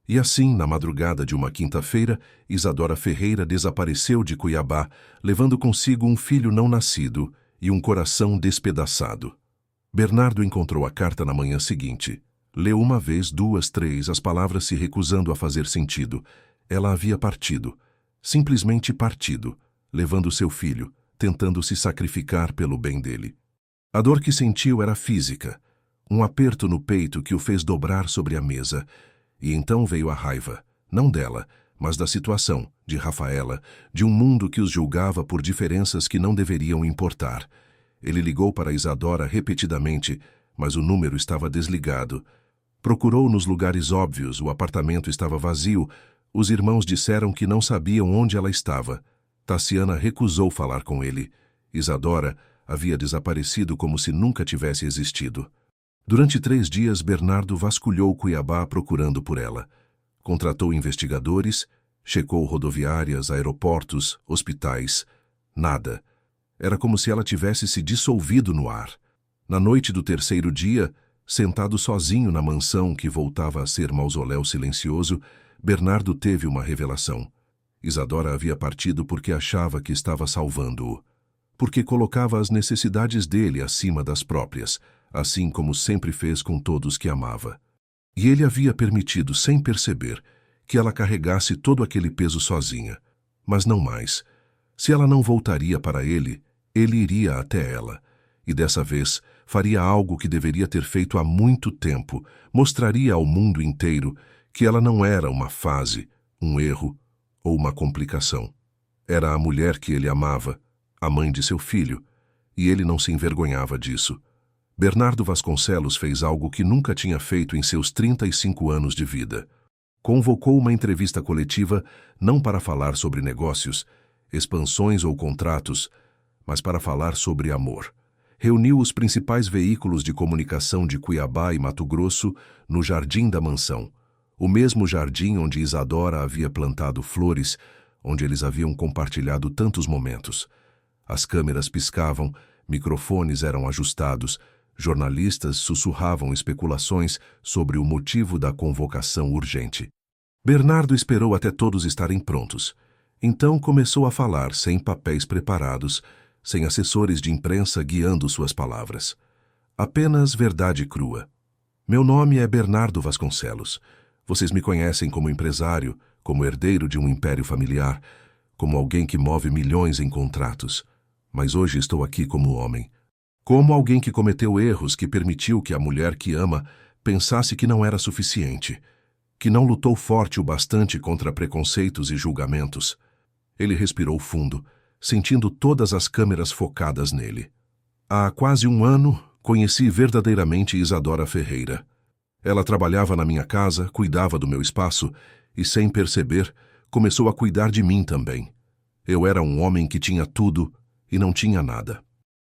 E assim, na madrugada de uma quinta-feira, Isadora Ferreira desapareceu de Cuiabá, levando consigo um filho não nascido e um coração despedaçado. Bernardo encontrou a carta na manhã seguinte. Leu uma vez, duas, três, as palavras se recusando a fazer sentido. Ela havia partido, simplesmente partido, levando seu filho, tentando se sacrificar pelo bem dele. A dor que sentiu era física, um aperto no peito que o fez dobrar sobre a mesa. E então veio a raiva, não dela, mas da situação, de Rafaela, de um mundo que os julgava por diferenças que não deveriam importar. Ele ligou para Isadora repetidamente, mas o número estava desligado. Procurou nos lugares óbvios, o apartamento estava vazio. Os irmãos disseram que não sabiam onde ela estava. Tassiana recusou falar com ele. Isadora havia desaparecido como se nunca tivesse existido. Durante 3 dias, Bernardo vasculhou Cuiabá procurando por ela. Contratou investigadores, checou rodoviárias, aeroportos, hospitais. Nada. Era como se ela tivesse se dissolvido no ar. Na noite do 3º dia, sentado sozinho na mansão que voltava a ser mausoléu silencioso, Bernardo teve uma revelação. Isadora havia partido porque achava que estava salvando-o. Porque colocava as necessidades dele acima das próprias, assim como sempre fez com todos que amava. E ele havia permitido, sem perceber, que ela carregasse todo aquele peso sozinha. Mas não mais. Se ela não voltaria para ele, ele iria até ela. E dessa vez, faria algo que deveria ter feito há muito tempo. Mostraria ao mundo inteiro que ela não era uma fase, um erro ou uma complicação. Era a mulher que ele amava, a mãe de seu filho, e ele não se envergonhava disso. Bernardo Vasconcelos fez algo que nunca tinha feito em seus 35 anos de vida. Convocou uma entrevista coletiva não para falar sobre negócios, expansões ou contratos, mas para falar sobre amor. Reuniu os principais veículos de comunicação de Cuiabá e Mato Grosso no jardim da mansão, o mesmo jardim onde Isadora havia plantado flores, onde eles haviam compartilhado tantos momentos. As câmeras piscavam, microfones eram ajustados, jornalistas sussurravam especulações sobre o motivo da convocação urgente. Bernardo esperou até todos estarem prontos. Então começou a falar sem papéis preparados, sem assessores de imprensa guiando suas palavras. Apenas verdade crua. Meu nome é Bernardo Vasconcelos. Vocês me conhecem como empresário, como herdeiro de um império familiar, como alguém que move milhões em contratos. Mas hoje estou aqui como homem. Como alguém que cometeu erros, que permitiu que a mulher que ama pensasse que não era suficiente, que não lutou forte o bastante contra preconceitos e julgamentos. Ele respirou fundo, sentindo todas as câmeras focadas nele. Há quase 1 ano, conheci verdadeiramente Isadora Ferreira. Ela trabalhava na minha casa, cuidava do meu espaço e, sem perceber, começou a cuidar de mim também. Eu era um homem que tinha tudo e não tinha nada.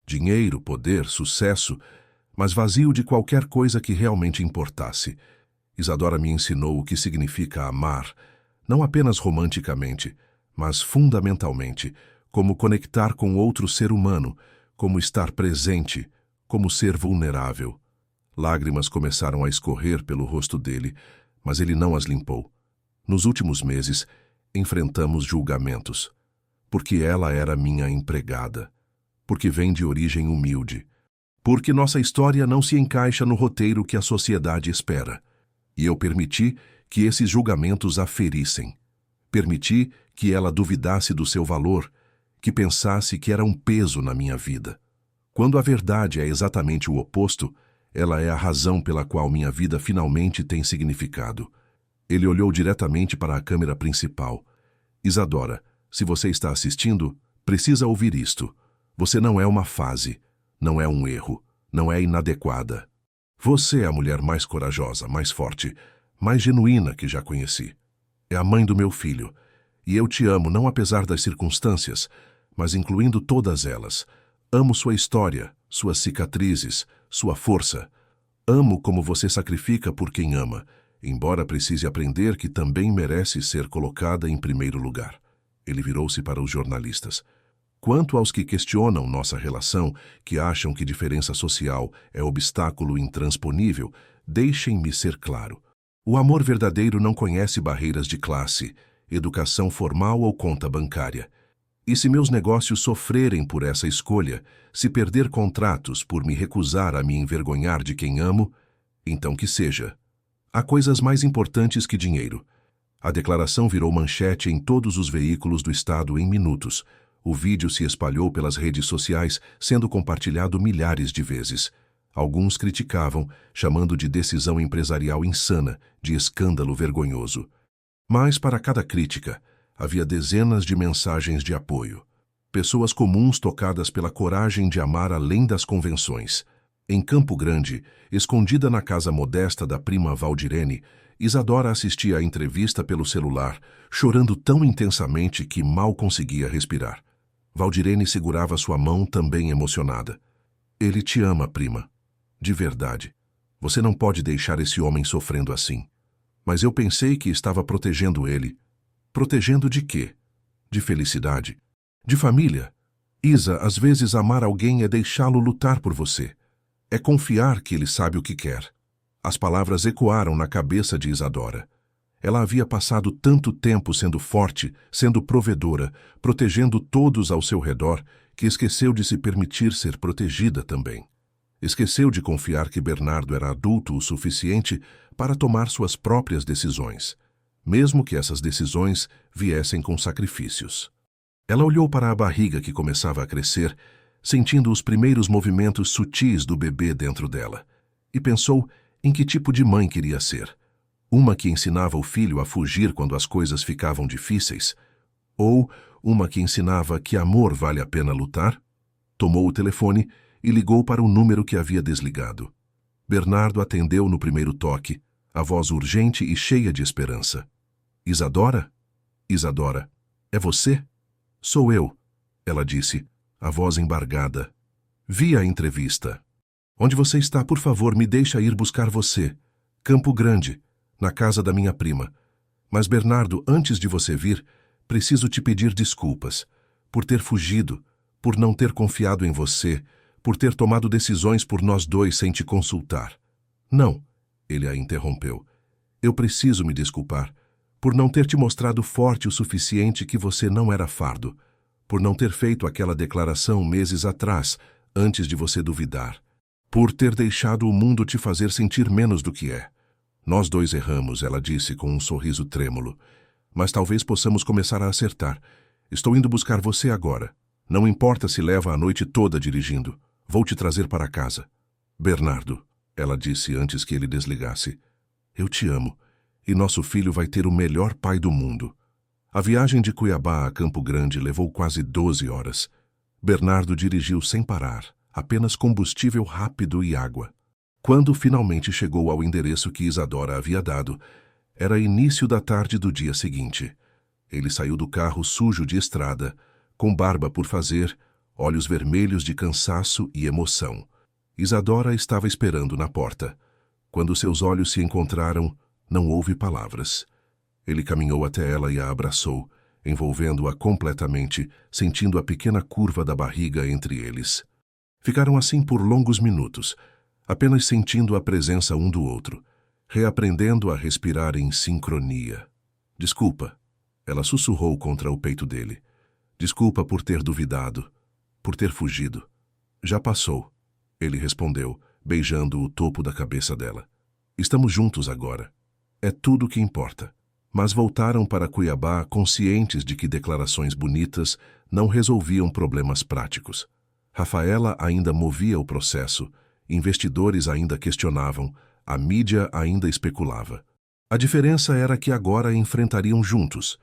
Dinheiro, poder, sucesso, mas vazio de qualquer coisa que realmente importasse. Isadora me ensinou o que significa amar, não apenas romanticamente, mas fundamentalmente, como conectar com outro ser humano, como estar presente, como ser vulnerável. Lágrimas começaram a escorrer pelo rosto dele, mas ele não as limpou. Nos últimos meses, enfrentamos julgamentos, porque ela era minha empregada, porque vem de origem humilde, porque nossa história não se encaixa no roteiro que a sociedade espera. E eu permiti que esses julgamentos a ferissem. Permiti que ela duvidasse do seu valor, que pensasse que era um peso na minha vida. Quando a verdade é exatamente o oposto, ela é a razão pela qual minha vida finalmente tem significado. Ele olhou diretamente para a câmera principal. Isadora, se você está assistindo, precisa ouvir isto. Você não é uma fase, não é um erro, não é inadequada. Você é a mulher mais corajosa, mais forte, mais genuína que já conheci. É a mãe do meu filho, e eu te amo não apesar das circunstâncias, mas incluindo todas elas. Amo sua história, suas cicatrizes, sua força. Amo como você sacrifica por quem ama, embora precise aprender que também merece ser colocada em primeiro lugar. Ele virou-se para os jornalistas. Quanto aos que questionam nossa relação, que acham que diferença social é obstáculo intransponível, deixem-me ser claro. O amor verdadeiro não conhece barreiras de classe, educação formal ou conta bancária. E se meus negócios sofrerem por essa escolha, se perder contratos por me recusar a me envergonhar de quem amo, então que seja. Há coisas mais importantes que dinheiro. A declaração virou manchete em todos os veículos do Estado em minutos. O vídeo se espalhou pelas redes sociais, sendo compartilhado milhares de vezes. Alguns criticavam, chamando de decisão empresarial insana, de escândalo vergonhoso. Mas, para cada crítica, havia dezenas de mensagens de apoio. Pessoas comuns tocadas pela coragem de amar além das convenções. Em Campo Grande, escondida na casa modesta da prima Valdirene, Isadora assistia à entrevista pelo celular, chorando tão intensamente que mal conseguia respirar. Valdirene segurava sua mão, também emocionada. Ele te ama, prima. De verdade. Você não pode deixar esse homem sofrendo assim. Mas eu pensei que estava protegendo ele. Protegendo de quê? De felicidade. De família. Isa, às vezes amar alguém é deixá-lo lutar por você. É confiar que ele sabe o que quer. As palavras ecoaram na cabeça de Isadora. Ela havia passado tanto tempo sendo forte, sendo provedora, protegendo todos ao seu redor, que esqueceu de se permitir ser protegida também. Esqueceu de confiar que Bernardo era adulto o suficiente para tomar suas próprias decisões, mesmo que essas decisões viessem com sacrifícios. Ela olhou para a barriga que começava a crescer, sentindo os primeiros movimentos sutis do bebê dentro dela, e pensou em que tipo de mãe queria ser. Uma que ensinava o filho a fugir quando as coisas ficavam difíceis? Ou uma que ensinava que amor vale a pena lutar? Tomou o telefone e ligou para o número que havia desligado. Bernardo atendeu no primeiro toque, a voz urgente e cheia de esperança. Isadora? Isadora, é você? Sou eu, ela disse, a voz embargada. Vi a entrevista. Onde você está, por favor, me deixa ir buscar você. Campo Grande, na casa da minha prima. Mas, Bernardo, antes de você vir, preciso te pedir desculpas. Por ter fugido, por não ter confiado em você, por ter tomado decisões por nós dois sem te consultar. Não, ele a interrompeu. Eu preciso me desculpar por não ter te mostrado forte o suficiente que você não era fardo, por não ter feito aquela declaração meses atrás, antes de você duvidar, por ter deixado o mundo te fazer sentir menos do que é. Nós dois erramos, ela disse com um sorriso trêmulo, mas talvez possamos começar a acertar. Estou indo buscar você agora. Não importa se leva a noite toda dirigindo. Vou te trazer para casa. Bernardo, ela disse antes que ele desligasse, eu te amo, e nosso filho vai ter o melhor pai do mundo. A viagem de Cuiabá a Campo Grande levou quase 12 horas. Bernardo dirigiu sem parar, apenas combustível rápido e água. Quando finalmente chegou ao endereço que Isadora havia dado, era início da tarde do dia seguinte. Ele saiu do carro sujo de estrada, com barba por fazer, olhos vermelhos de cansaço e emoção. Isadora estava esperando na porta. Quando seus olhos se encontraram, não houve palavras. Ele caminhou até ela e a abraçou, envolvendo-a completamente, sentindo a pequena curva da barriga entre eles. Ficaram assim por longos minutos, apenas sentindo a presença um do outro, reaprendendo a respirar em sincronia. Desculpa, ela sussurrou contra o peito dele. Desculpa por ter duvidado, por ter fugido. Já passou, ele respondeu, beijando o topo da cabeça dela. Estamos juntos agora. É tudo o que importa. Mas voltaram para Cuiabá conscientes de que declarações bonitas não resolviam problemas práticos. Rafaela ainda movia o processo, investidores ainda questionavam, a mídia ainda especulava. A diferença era que agora enfrentariam juntos.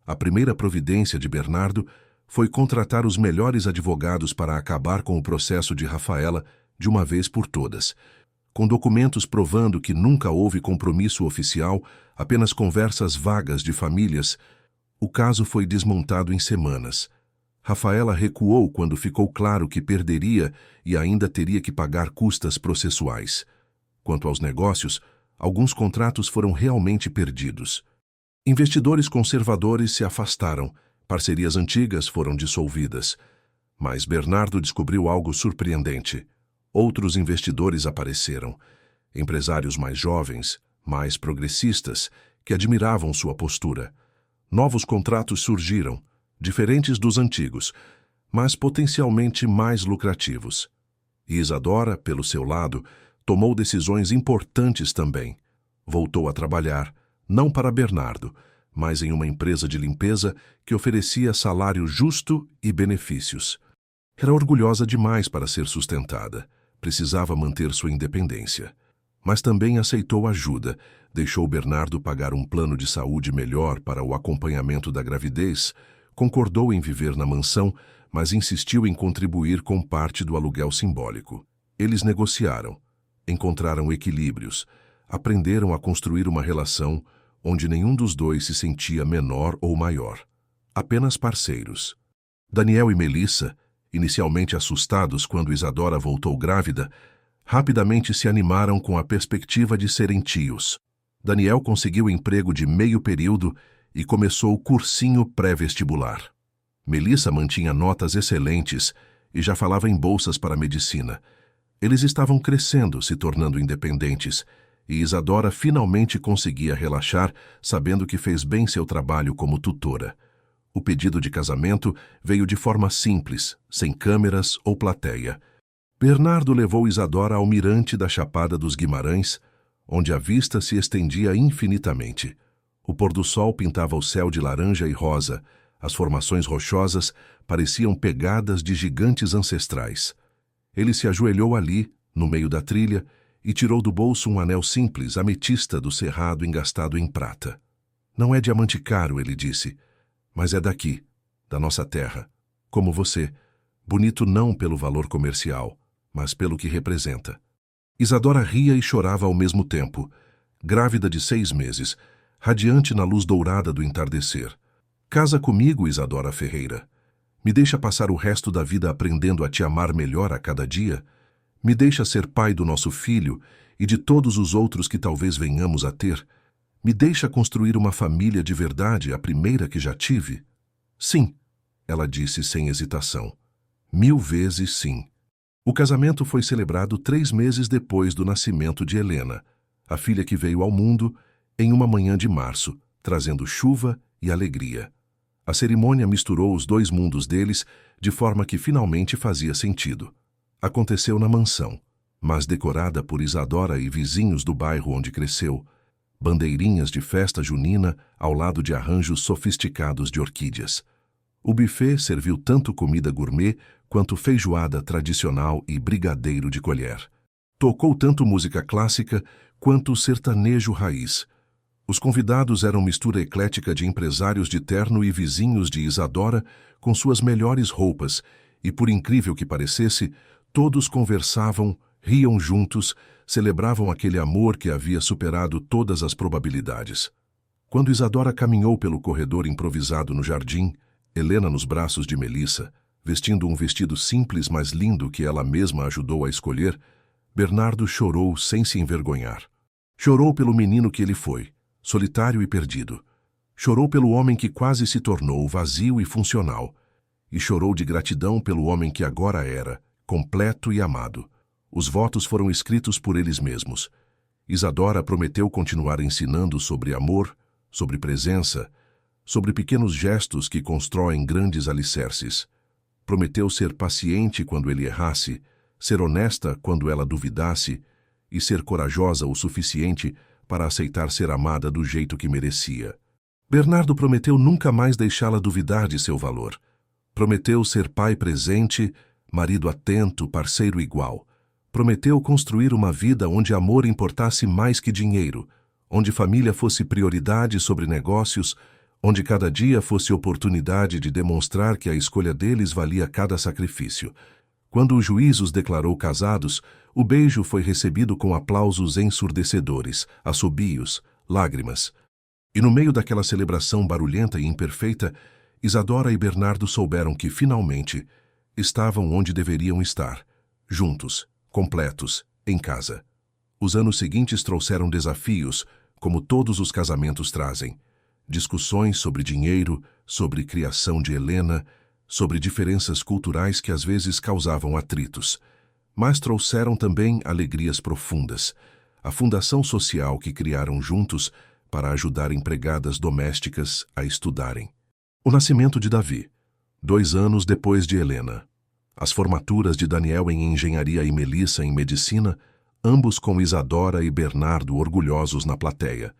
A primeira providência de Bernardo foi contratar os melhores advogados para acabar com o processo de Rafaela de uma vez por todas. Com documentos provando que nunca houve compromisso oficial, apenas conversas vagas de famílias, o caso foi desmontado em semanas. Rafaela recuou quando ficou claro que perderia e ainda teria que pagar custas processuais. Quanto aos negócios, alguns contratos foram realmente perdidos. Investidores conservadores se afastaram, Parcerias antigas foram dissolvidas. Mas Bernardo descobriu algo surpreendente. Outros investidores apareceram. Empresários mais jovens, mais progressistas, que admiravam sua postura. Novos contratos surgiram, diferentes dos antigos, mas potencialmente mais lucrativos. E Isadora, pelo seu lado, tomou decisões importantes também. Voltou a trabalhar, não para Bernardo, mas em uma empresa de limpeza que oferecia salário justo e benefícios. Era orgulhosa demais para ser sustentada. Precisava manter sua independência. Mas também aceitou ajuda. Deixou Bernardo pagar um plano de saúde melhor para o acompanhamento da gravidez. Concordou em viver na mansão, mas insistiu em contribuir com parte do aluguel simbólico. Eles negociaram, encontraram equilíbrios, aprenderam a construir uma relação onde nenhum dos dois se sentia menor ou maior. Apenas parceiros. Daniel e Melissa, inicialmente assustados quando Isadora voltou grávida, rapidamente se animaram com a perspectiva de serem tios. Daniel conseguiu emprego de meio período e começou o cursinho pré-vestibular. Melissa mantinha notas excelentes e já falava em bolsas para medicina. Eles estavam crescendo, se tornando independentes, e Isadora finalmente conseguia relaxar, sabendo que fez bem seu trabalho como tutora. O pedido de casamento veio de forma simples, sem câmeras ou plateia. Bernardo levou Isadora ao mirante da Chapada dos Guimarães, onde a vista se estendia infinitamente. O pôr-do-sol pintava o céu de laranja e rosa. As formações rochosas pareciam pegadas de gigantes ancestrais. Ele se ajoelhou ali, no meio da trilha, e tirou do bolso um anel simples, ametista do cerrado engastado em prata. Não é diamante caro, ele disse, mas é daqui, da nossa terra, como você, bonito não pelo valor comercial, mas pelo que representa. Isadora ria e chorava ao mesmo tempo, grávida de 6 meses, radiante na luz dourada do entardecer. Casa comigo, Isadora Ferreira. Me deixa passar o resto da vida aprendendo a te amar melhor a cada dia. Me deixa ser pai do nosso filho e de todos os outros que talvez venhamos a ter. Me deixa construir uma família de verdade, a primeira que já tive? Sim, ela disse sem hesitação. 1000 vezes sim. O casamento foi celebrado 3 meses depois do nascimento de Helena, a filha que veio ao mundo em uma manhã de março, trazendo chuva e alegria. A cerimônia misturou os 2 mundos deles de forma que finalmente fazia sentido. Aconteceu na mansão, mas decorada por Isadora e vizinhos do bairro onde cresceu, bandeirinhas de festa junina ao lado de arranjos sofisticados de orquídeas. O buffet serviu tanto comida gourmet quanto feijoada tradicional e brigadeiro de colher. Tocou tanto música clássica quanto sertanejo raiz. Os convidados eram mistura eclética de empresários de terno e vizinhos de Isadora com suas melhores roupas, e por incrível que parecesse, todos conversavam, riam juntos, celebravam aquele amor que havia superado todas as probabilidades. Quando Isadora caminhou pelo corredor improvisado no jardim, Helena nos braços de Melissa, vestindo um vestido simples mas lindo que ela mesma ajudou a escolher, Bernardo chorou sem se envergonhar. Chorou pelo menino que ele foi, solitário e perdido. Chorou pelo homem que quase se tornou vazio e funcional. E chorou de gratidão pelo homem que agora era, completo e amado. Os votos foram escritos por eles mesmos. Isadora prometeu continuar ensinando sobre amor, sobre presença, sobre pequenos gestos que constroem grandes alicerces. Prometeu ser paciente quando ele errasse, ser honesta quando ela duvidasse e ser corajosa o suficiente para aceitar ser amada do jeito que merecia. Bernardo prometeu nunca mais deixá-la duvidar de seu valor. Prometeu ser pai presente, marido atento, parceiro igual. Prometeu construir uma vida onde amor importasse mais que dinheiro, onde família fosse prioridade sobre negócios, onde cada dia fosse oportunidade de demonstrar que a escolha deles valia cada sacrifício. Quando o juiz os declarou casados, o beijo foi recebido com aplausos ensurdecedores, assobios, lágrimas. E no meio daquela celebração barulhenta e imperfeita, Isadora e Bernardo souberam que, finalmente, estavam onde deveriam estar, juntos, completos, em casa. Os anos seguintes trouxeram desafios, como todos os casamentos trazem. Discussões sobre dinheiro, sobre criação de Helena, sobre diferenças culturais que às vezes causavam atritos, mas trouxeram também alegrias profundas. A fundação social que criaram juntos para ajudar empregadas domésticas a estudarem. O nascimento de Davi, 2 anos depois de Helena. As formaturas de Daniel em engenharia e Melissa em medicina, ambos com Isadora e Bernardo orgulhosos na plateia.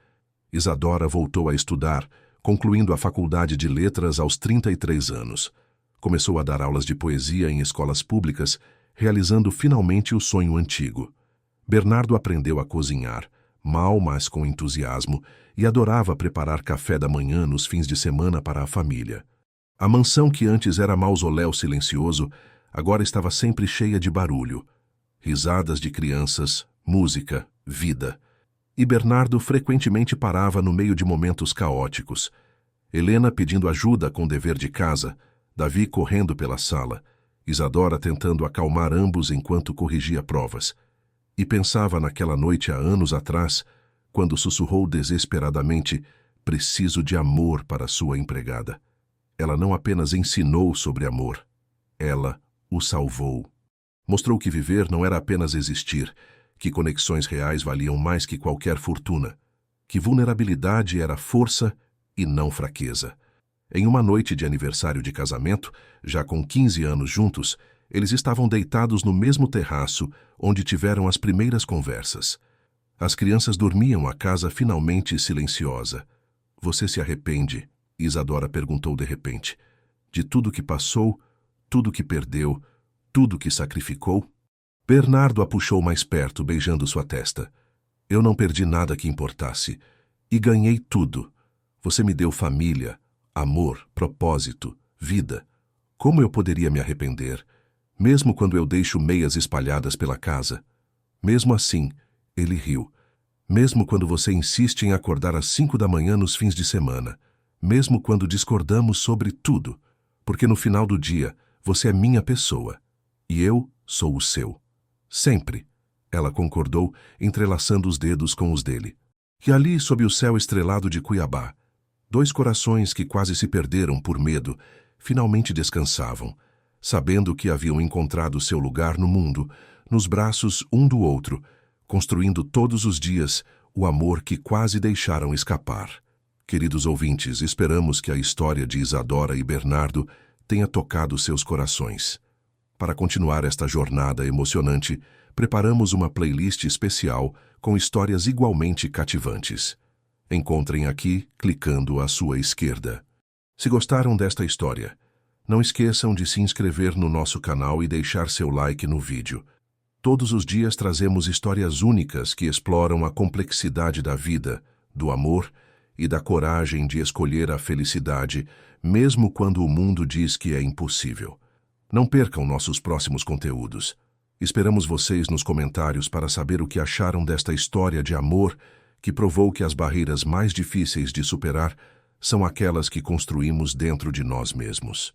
Isadora voltou a estudar, concluindo a faculdade de letras aos 33 anos. Começou a dar aulas de poesia em escolas públicas, realizando finalmente o sonho antigo. Bernardo aprendeu a cozinhar, mal, mas com entusiasmo, e adorava preparar café da manhã nos fins de semana para a família. A mansão que antes era mausoléu silencioso, agora estava sempre cheia de barulho. Risadas de crianças, música, vida. E Bernardo frequentemente parava no meio de momentos caóticos. Helena pedindo ajuda com o dever de casa, Davi correndo pela sala, Isadora tentando acalmar ambos enquanto corrigia provas. E pensava naquela noite há anos atrás, quando sussurrou desesperadamente: preciso de amor para sua empregada. Ela não apenas ensinou sobre amor, ela o salvou. Mostrou que viver não era apenas existir, que conexões reais valiam mais que qualquer fortuna, que vulnerabilidade era força e não fraqueza. Em uma noite de aniversário de casamento, já com 15 anos juntos, eles estavam deitados no mesmo terraço onde tiveram as primeiras conversas. As crianças dormiam, a casa finalmente silenciosa. Você se arrepende? Isadora perguntou de repente. De tudo que passou, tudo que perdeu, tudo que sacrificou? Bernardo a puxou mais perto, beijando sua testa. Eu não perdi nada que importasse. E ganhei tudo. Você me deu família, amor, propósito, vida. Como eu poderia me arrepender? Mesmo quando eu deixo meias espalhadas pela casa. Mesmo assim, ele riu. Mesmo quando você insiste em acordar às 5 da manhã nos fins de semana. Mesmo quando discordamos sobre tudo. Porque no final do dia, você é minha pessoa. E eu sou o seu. Sempre. Ela concordou, entrelaçando os dedos com os dele. E ali, sob o céu estrelado de Cuiabá, 2 corações que quase se perderam por medo, finalmente descansavam, sabendo que haviam encontrado seu lugar no mundo, nos braços um do outro, construindo todos os dias o amor que quase deixaram escapar. Queridos ouvintes, esperamos que a história de Isadora e Bernardo tenha tocado seus corações. Para continuar esta jornada emocionante, preparamos uma playlist especial com histórias igualmente cativantes. Encontrem aqui, clicando à sua esquerda. Se gostaram desta história, não esqueçam de se inscrever no nosso canal e deixar seu like no vídeo. Todos os dias trazemos histórias únicas que exploram a complexidade da vida, do amor e da coragem de escolher a felicidade, mesmo quando o mundo diz que é impossível. Não percam nossos próximos conteúdos. Esperamos vocês nos comentários para saber o que acharam desta história de amor que provou que as barreiras mais difíceis de superar são aquelas que construímos dentro de nós mesmos.